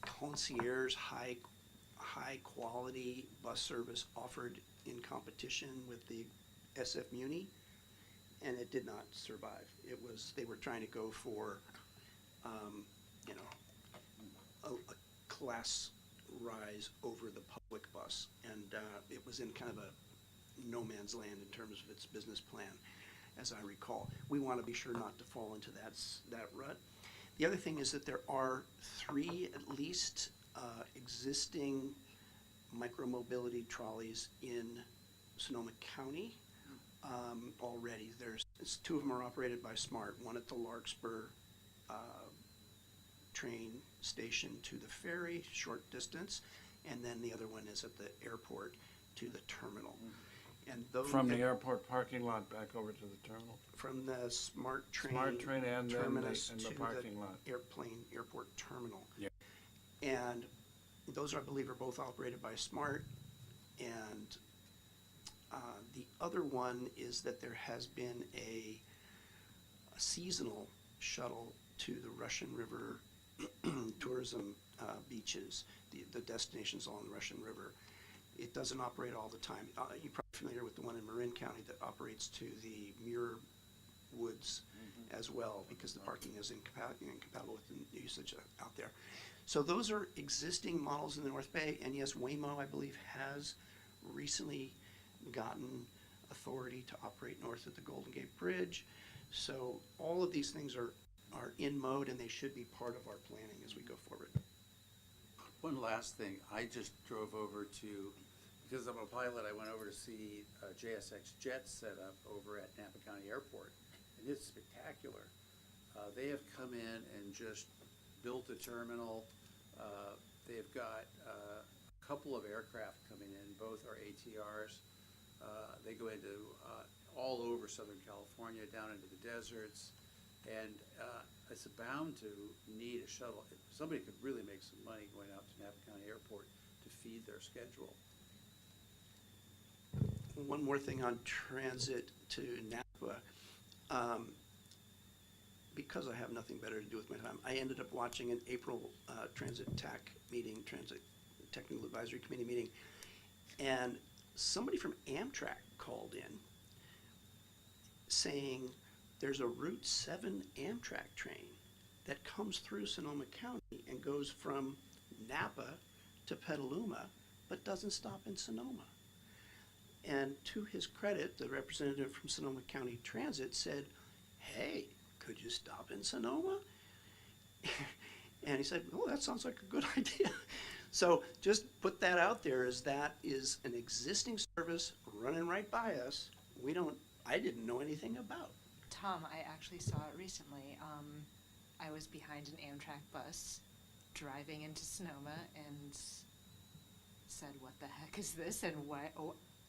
concierge, high quality bus service offered in competition with the SF Muni, and it did not survive. They were trying to go for, a class rise over the public bus, and it was in kind of a no man's land in terms of its business plan, as I recall. We want to be sure not to fall into that rut. The other thing is that there are 3 at least existing micromobility trolleys in Sonoma County already. 2 of them are operated by SMART, one at the Larkspur train station to the ferry, short distance, and then the other one is at the airport to the terminal. And those. From the airport parking lot back over to the terminal? From the Smart Train. Smart Train and then terminus the to parking lot. airport terminal. Yeah. And those, I believe, are both operated by Smart. And the other one is that there has been a seasonal shuttle to the Russian River tourism beaches, the destinations along the Russian River. It doesn't operate all the time. You're probably familiar with the one in Marin County that operates to the Muir Woods as well, because the parking is incompatible with the usage out there. So those are existing models in the North Bay, and yes, Waymo, I believe, has recently gotten authority to operate north of the Golden Gate Bridge. So all of these things are in mode, and they should be part of our planning as we go forward. One last thing, I just drove over to, because I'm a pilot, I went over to see JSX jets set up over at Napa County Airport, and it's spectacular. They have come in and just built a terminal. They've got a couple of aircraft coming in, both are ATRs. They go into all over Southern California, down into the deserts, and it's bound to need a shuttle. Somebody could really make some money going out to Napa County Airport to feed their schedule. One more thing on transit to Napa. Because I have nothing better to do with my time, I ended up watching an April Transit TAC meeting, Transit Technical Advisory Committee meeting, and somebody from Amtrak called in saying there's a Route 7 Amtrak train that comes through Sonoma County and goes from Napa to Petaluma, but doesn't stop in Sonoma. And to his credit, the representative from Sonoma County Transit said, "Hey, could you stop in Sonoma?" And he said, "Oh, that sounds like a good idea." So just put that out there, as that is an existing service running right by us. I didn't know anything about. Tom, I actually saw it recently. I was behind an Amtrak bus driving into Sonoma and said, "What the heck is this?" and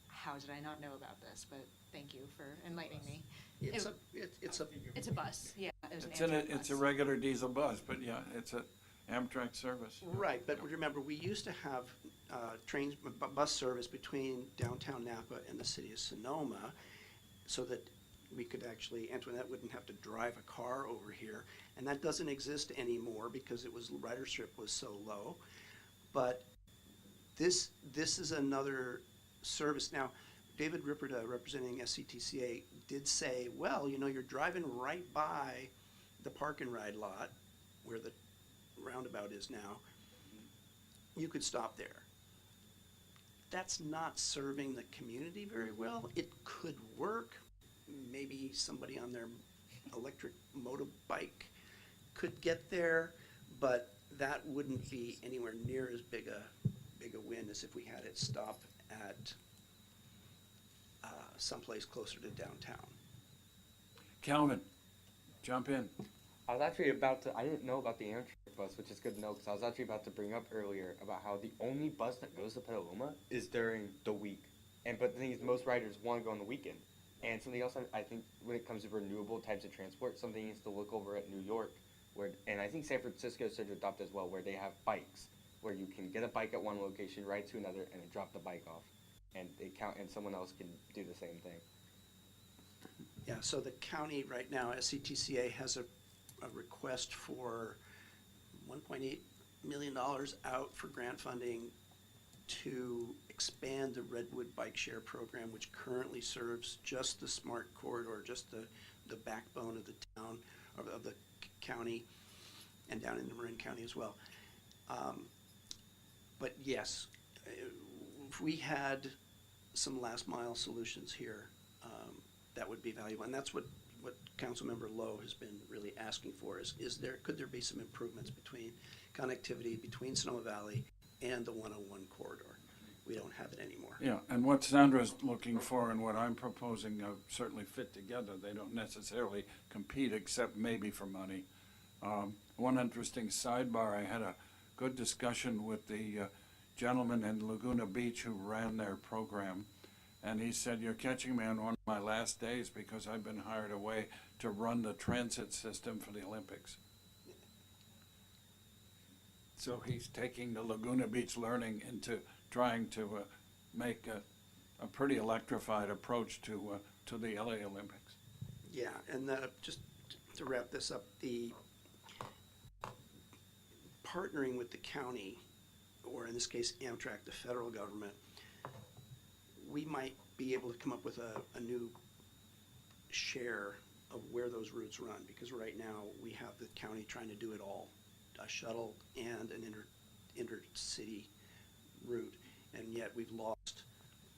how did I not know about this? But thank you for enlightening me. It's It's a bus, yeah. It was an It's Amtrak bus. it's a regular diesel bus, but yeah, it's a Amtrak service. Right, but remember, we used to have bus service between downtown Napa and the city of Sonoma, so that we could actually, Antoinette wouldn't have to drive a car over here, and that doesn't exist anymore because ridership was so low. But this is another service. Now, David Ripperda, representing SCTCA, did say, well, you're driving right by the park and ride lot where the roundabout is now. You could stop there. That's not serving the community very well. It could work. Maybe somebody on their electric motorbike could get there, but that wouldn't be anywhere near as big a win as if we had it stop at someplace closer to downtown. Calvin, jump in. I was actually I didn't know about the Amtrak bus, which is good to know, because I was actually about to bring up earlier about how the only bus that goes to Petaluma is during the week. But the thing is, most riders want to go on the weekend. And something else, I think, when it comes to renewable types of transport, something is to look over at New York, and I think San Francisco is to adopt as well, where they have bikes, where you can get a bike at one location, ride to another, and then drop the bike off. And and someone else can do the same thing. Yeah, so the county right now, SCTCA, has a request for $1.8 million out for grant funding to expand the Redwood Bike Share program, which currently serves just the SMART corridor, just the backbone of the town, of the county, and down into Marin County as well. But yes, if we had some last mile solutions here, that would be valuable. And that's what Councilmember Lowe has been really asking for, could there be some improvements between connectivity between Sonoma Valley and the 101 corridor? We don't have it anymore. Yeah, and what Sandra's looking for and what I'm proposing certainly fit together. They don't necessarily compete, except maybe for money. One interesting sidebar, I had a good discussion with the gentleman in Laguna Beach who ran their program, And he said, "You're catching me on one of my last days because I've been hired away to run the transit system for the Olympics." So he's taking the Laguna Beach learning into trying to make a pretty electrified approach to the LA Olympics. Yeah, and just to wrap this up, the partnering with the county, or in this case Amtrak, the federal government, we might be able to come up with a new share of where those routes run, because right now we have the county trying to do it all, a shuttle and an intercity route, and yet we've lost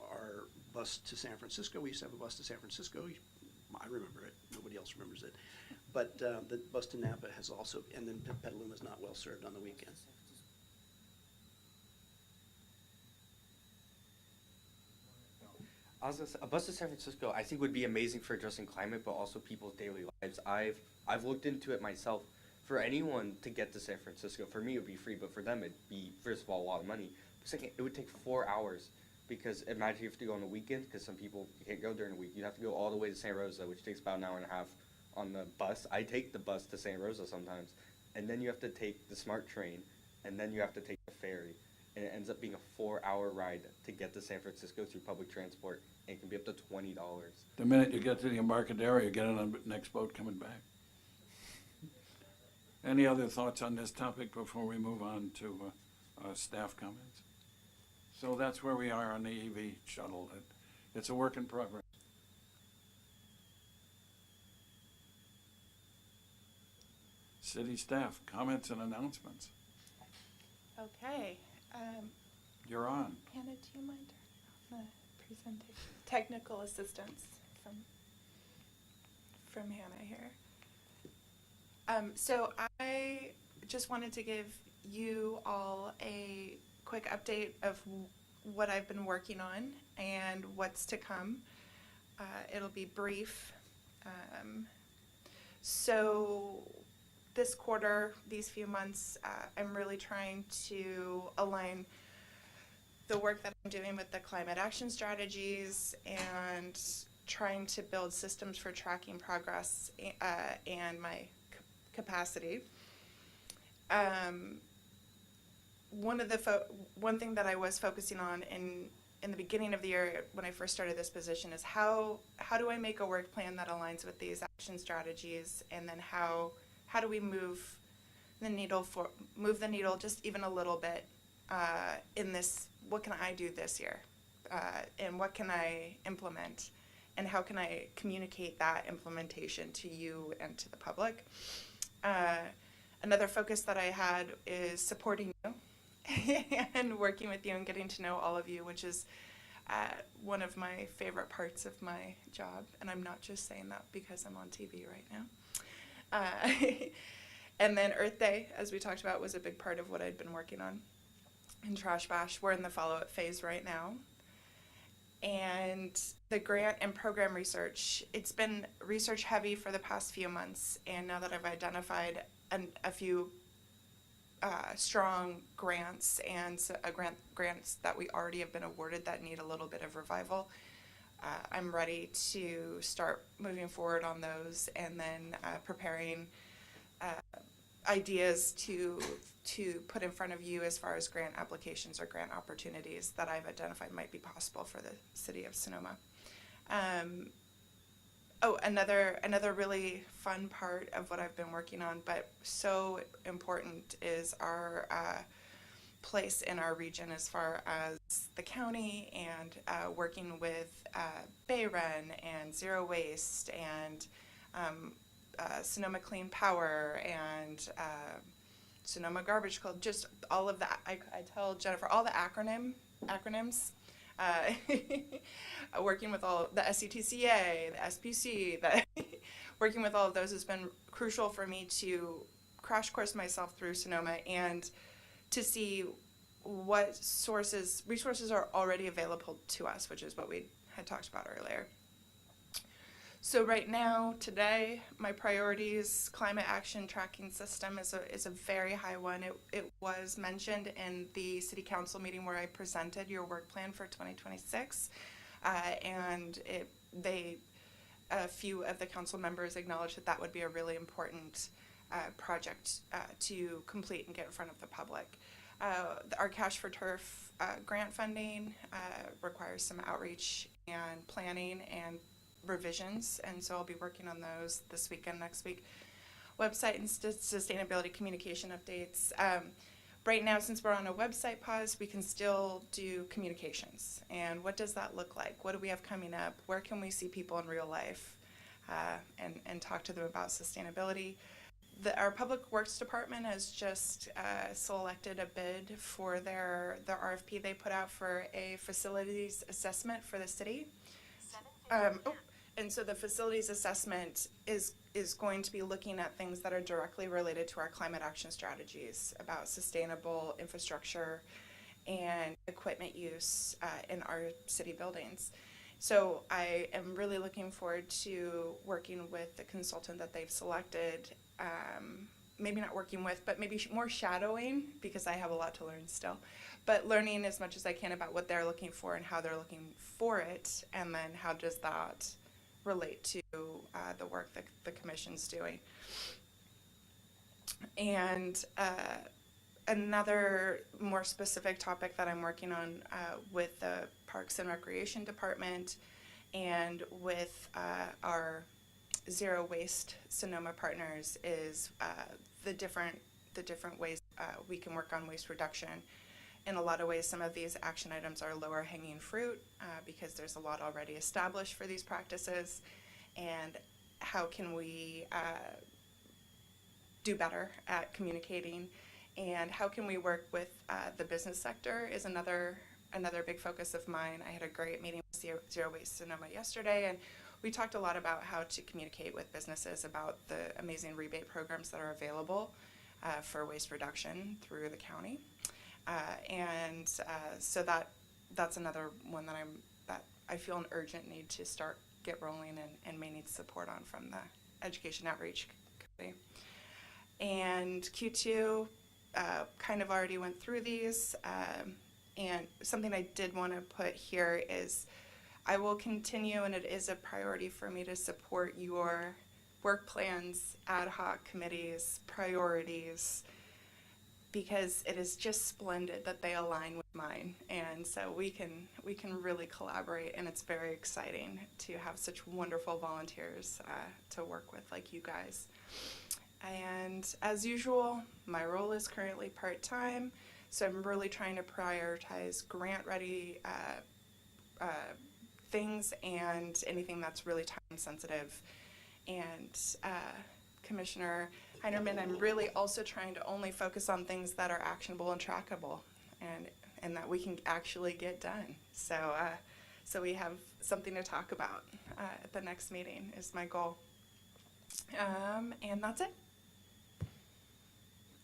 our bus to San Francisco. We used to have a bus to San Francisco. I remember it. Nobody else remembers it. But the bus to Napa has also, and then Petaluma is not well served on the weekends. I was gonna say, a bus to San Francisco, I think would be amazing for addressing climate, but also people's daily lives. I've looked into it myself. For anyone to get to San Francisco, for me it would be free, but for them it'd be, first of all, a lot of money. But second, it would take 4 hours, because imagine you have to go on the weekend, because some people can't go during the week. You'd have to go all the way to Santa Rosa, which takes about an hour and a half on the bus. I take the bus to Santa Rosa sometimes, and then you have to take the SMART train, and then you have to take the ferry. And it ends up being a 4-hour ride to get to San Francisco through public transport, and it can be up to $20. The minute you get to the Embarcadero, you get on the next boat coming back. Any other thoughts on this topic before we move on to staff comments? So that's where we are on the EV shuttle. It's a work in progress. City staff, comments and announcements. Okay. You're on. Hannah, do you mind turning on the presentation? Technical assistance from Hannah here. So I just wanted to give you all a quick update of what I've been working on and what's to come. It'll be brief. So this quarter, these few months, I'm really trying to align the work that I'm doing with the climate action strategies and trying to build systems for tracking progress and my capacity. One thing that I was focusing on in the beginning of the year when I first started this position is how do I make a work plan that aligns with these action strategies, and then how do we move the needle just even a little bit in this, what can I do this year, and what can I implement, and how can I communicate that implementation to you and to the public. Another focus that I had is supporting you and working with you and getting to know all of you, which is one of my favorite parts of my job. And I'm not just saying that because I'm on TV right now. And then Earth Day, as we talked about, was a big part of what I'd been working on. And Trash Bash, we're in the follow-up phase right now. And the grant and program research, it's been research heavy for the past few months, and now that I've identified a few strong grants and grants that we already have been awarded that need a little bit of revival, I'm ready to start moving forward on those, and then preparing ideas to put in front of you as far as grant applications or grant opportunities that I've identified might be possible for the city of Sonoma. Another really fun part of what I've been working on, but so important, is our place in our region as far as the county and working with Bayren and Zero Waste and Sonoma Clean Power and Sonoma Garbage Club, just all of that. I tell Jennifer all the acronyms. Working with all the SCTCA, the SPC, working with all of those has been crucial for me to crash course myself through Sonoma and to see what resources are already available to us, which is what we had talked about earlier. So right now, today, my priorities, climate action tracking system is a very high one. It was mentioned in the city council meeting where I presented your work plan for 2026. And a few of the council members acknowledged that that would be a really important project to complete and get in front of the public. Our Cash for Turf grant funding requires some outreach and planning and revisions, and so I'll be working on those this week and next week. Website and sustainability communication updates. Right now, since we're on a website pause, we can still do communications. And what does that look like? What do we have coming up? Where can we see people in real life and talk to them about sustainability? Our Public Works Department has just selected a bid for the RFP they put out for a facilities assessment for the city. And so the facilities assessment is going to be looking at things that are directly related to our climate action strategies about sustainable infrastructure and equipment use in our city buildings. So I am really looking forward to working with the consultant that they've selected, maybe not working with, but maybe more shadowing, because I have a lot to learn still, but learning as much as I can about what they're looking for and how they're looking for it, and then how does that relate to the work that the commission's doing. And another more specific topic that I'm working on with the Parks and Recreation Department and with our Zero Waste Sonoma partners is the different ways we can work on waste reduction. In a lot of ways, some of these action items are lower hanging fruit because there's a lot already established for these practices. And how can we do better at communicating? And how can we work with the business sector is another big focus of mine. I had a great meeting with Zero Waste Sonoma yesterday, and we talked a lot about how to communicate with businesses about the amazing rebate programs that are available for waste reduction through the county. So that's another one that I feel an urgent need to get rolling and may need support on from the Education Outreach Committee. And Q2, kind of already went through these, and something I did want to put here is I will continue, and it is a priority for me to support your work plans, ad hoc committees, priorities, because it is just splendid that they align with mine, and so we can really collaborate, and it's very exciting to have such wonderful volunteers to work with, like you guys. And as usual, my role is currently part-time, so I'm really trying to prioritize grant-ready things and anything that's really time-sensitive. And Commissioner HINERMAN, I'm really also trying to only focus on things that are actionable and trackable, and that we can actually get done. So we have something to talk about at the next meeting is my goal. And that's it.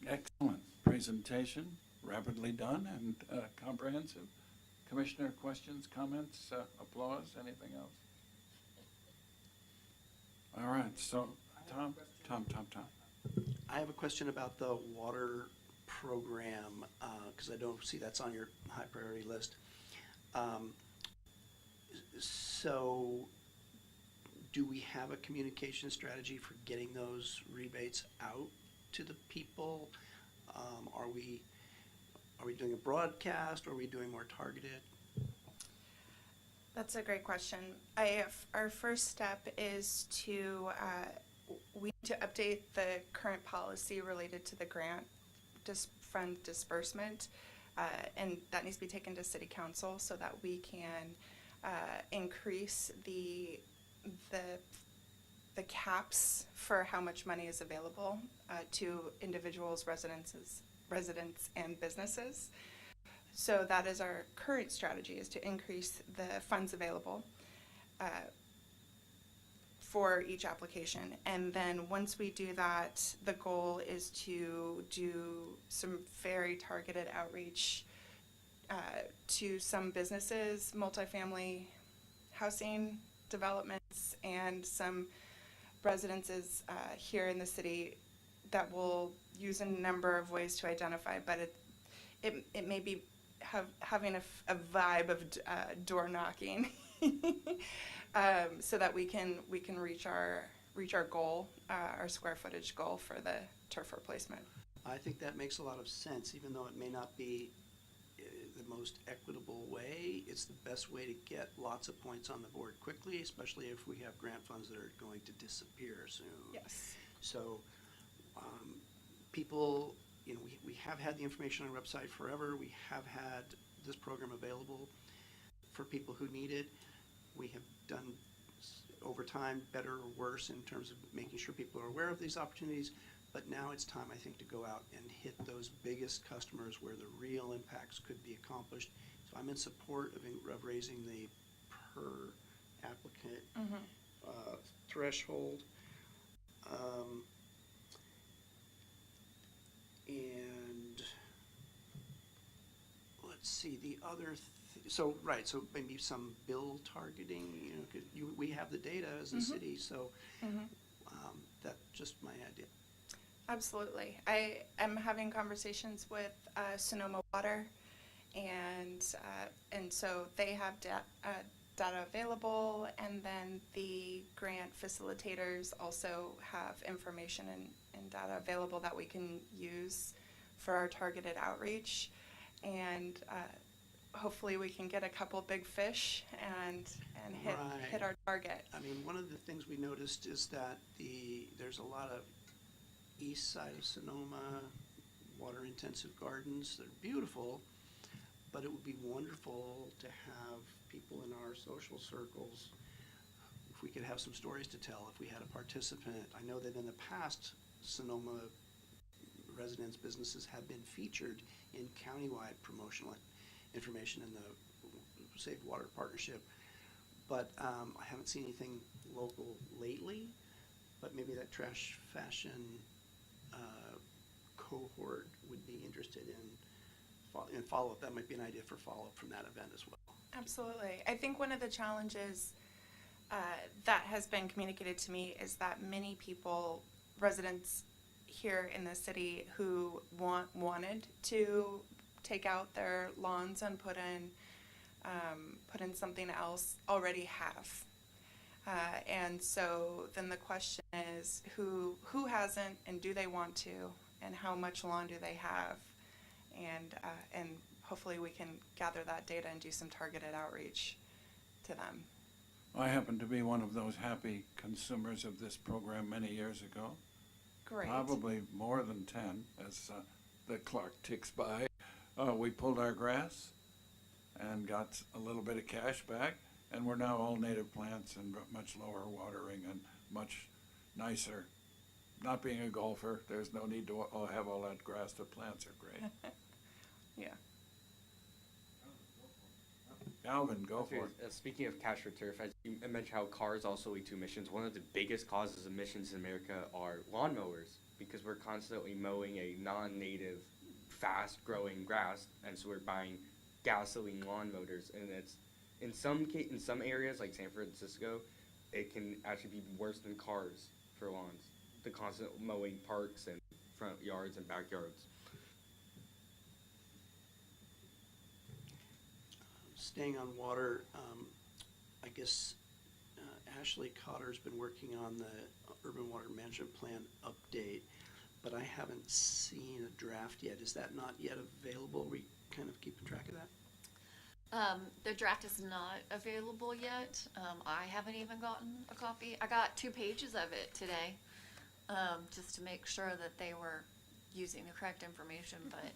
Excellent presentation, rapidly done and comprehensive. Commissioner, questions, comments, applause, anything else? All right, so Tom. I have a question about the water program, because I don't see that's on your high priority list. So do we have a communication strategy for getting those rebates out to the people? Are we doing a broadcast, or are we doing more targeted? That's a great question. Our first step is we need to update the current policy related to the grant fund disbursement, and that needs to be taken to City Council so that we can increase the caps for how much money is available to individuals, residents, and businesses. So that is our current strategy, is to increase the funds available for each application. And then once we do that, the goal is to do some very targeted outreach to some businesses, multifamily housing developments, and some residences here in the city that will use a number of ways to identify, but it may be having a vibe of door knocking so that we can reach our goal, our square footage goal for the turf replacement. I think that makes a lot of sense, even though it may not be the most equitable way. It's the best way to get lots of points on the board quickly, especially if we have grant funds that are going to disappear soon. Yes. So people, you know, we have had the information on our website forever. We have had this program available for people who need it. We have done over time better or worse in terms of making sure people are aware of these opportunities. But now it's time, I think, to go out and hit those biggest customers where the real impacts could be accomplished. So I'm in support of raising the per applicant threshold. And let's see, the other, so maybe some bill targeting, you know, 'cause we have the data as a city, so that's just my idea. Absolutely. I am having conversations with Sonoma Water, and so they have data available, and then the grant facilitators also have information and data available that we can use for our targeted outreach, and hopefully we can get a couple big fish and hit our target. I mean, one of the things we noticed is that there's a lot of east side of Sonoma water intensive gardens that are beautiful, but it would be wonderful to have people in our social circles, if we could have some stories to tell, if we had a participant. I know that in the past, Sonoma residents, businesses have been featured in countywide promotional information in the Save Water Partnership, but I haven't seen anything local lately, but maybe that trash fashion cohort would be interested in follow-up. That might be an idea for follow-up from that event as well. Absolutely. I think one of the challenges that has been communicated to me is that many people, residents here in the city who wanted to take out their lawns and put in something else already have. And so then the question is who hasn't, and do they want to, and how much lawn do they have? And hopefully we can gather that data and do some targeted outreach to them. I happen to be one of those happy consumers of this program many years ago. Great. Probably more than 10 as the clock ticks by. We pulled our grass and got a little bit of cash back, and we're now all native plants and much lower watering and much nicer. Not being a golfer, there's no need to have all that grass. The plants are great. Yeah. Alvin, go for it. Speaking of cash for turf, as you mentioned how cars also lead to emissions, one of the biggest causes of emissions in America are lawnmowers, because we're constantly mowing a non-native, fast-growing grass, and so we're buying gasoline lawn motors, and it's in some areas like San Francisco, it can actually be worse than cars for lawns. The constant mowing parks and front yards and backyards. Staying on water, I guess Ashley Cotter's been working on the Urban Water Management Plan update, but I haven't seen a draft yet. Is that not yet available? Are we kind of keeping track of that? The draft is not available yet. I haven't even gotten a copy. I got 2 pages of it today, just to make sure that they were using the correct information, but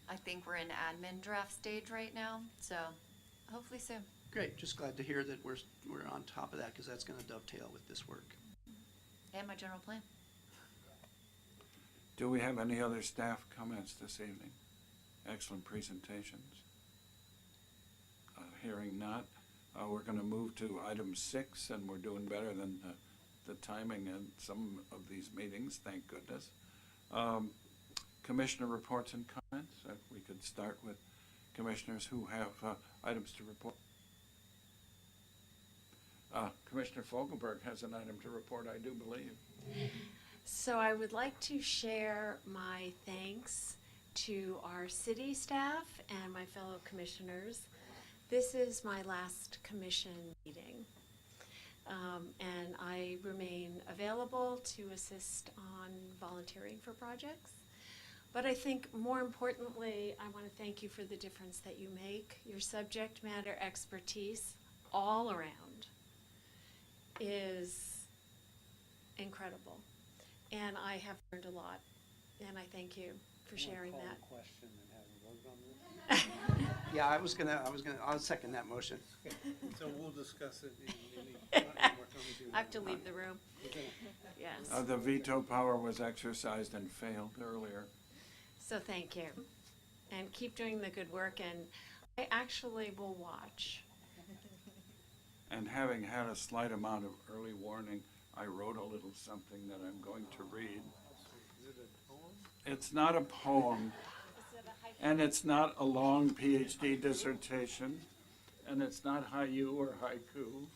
I think we're in admin draft stage right now, so hopefully soon. Great, just glad to hear that we're on top of that, because that's going to dovetail with this work. And my general plan. Do we have any other staff comments this evening? Excellent presentations. Hearing not, we're going to move to item 6, and we're doing better than the timing in some of these meetings, thank goodness. Commissioner reports and comments. If we could start with commissioners who have items to report. Commissioner Fogelberg has an item to report, I do believe. So I would like to share my thanks to our city staff and my fellow commissioners this is my last commission meeting. And I remain available to assist on volunteering for projects. But I think more importantly, I want to thank you for the difference that you make. Your subject matter expertise all around is incredible. And I have learned a lot. And I thank you for sharing Call that. the question and have a vote on this. Yeah, I'll second that motion. So we'll discuss it any more comments you I have to want. leave the room. Okay. Yes. The veto power was exercised and failed earlier. So thank you. And keep doing the good work. And I actually will watch. And having had a slight amount of early warning, I wrote a little something that I'm going to read. Is it a poem? It's not a poem, and it's not a long PhD dissertation, and it's not haiku or haiku.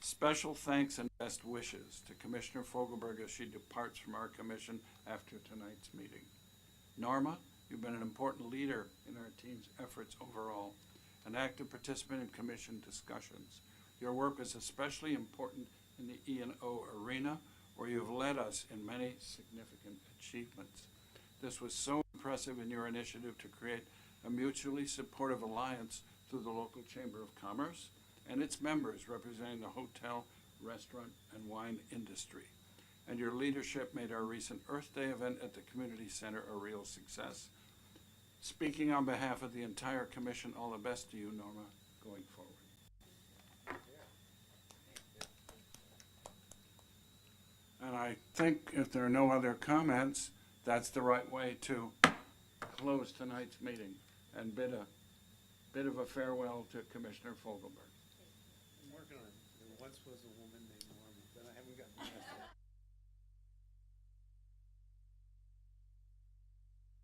Special thanks and best wishes to Commissioner Fogelberg as she departs from our commission after tonight's meeting. Norma, you've been an important leader in our team's efforts overall, an active participant in commission discussions. Your work is especially important in the E&O arena, where you've led us in many significant achievements. This was so impressive in your initiative to create a mutually supportive alliance through the local Chamber of Commerce and its members representing the hotel, restaurant, and wine industry. And your leadership made our recent Earth Day event at the Community Center a real success. Speaking on behalf of the entire commission, all the best to you, Norma, going forward. And I think if there are no other comments, that's the right way to close tonight's meeting and bid of a farewell to Commissioner Fogelberg. I'm working on it. There once was a woman named Norma, but I haven't gotten the rest of it.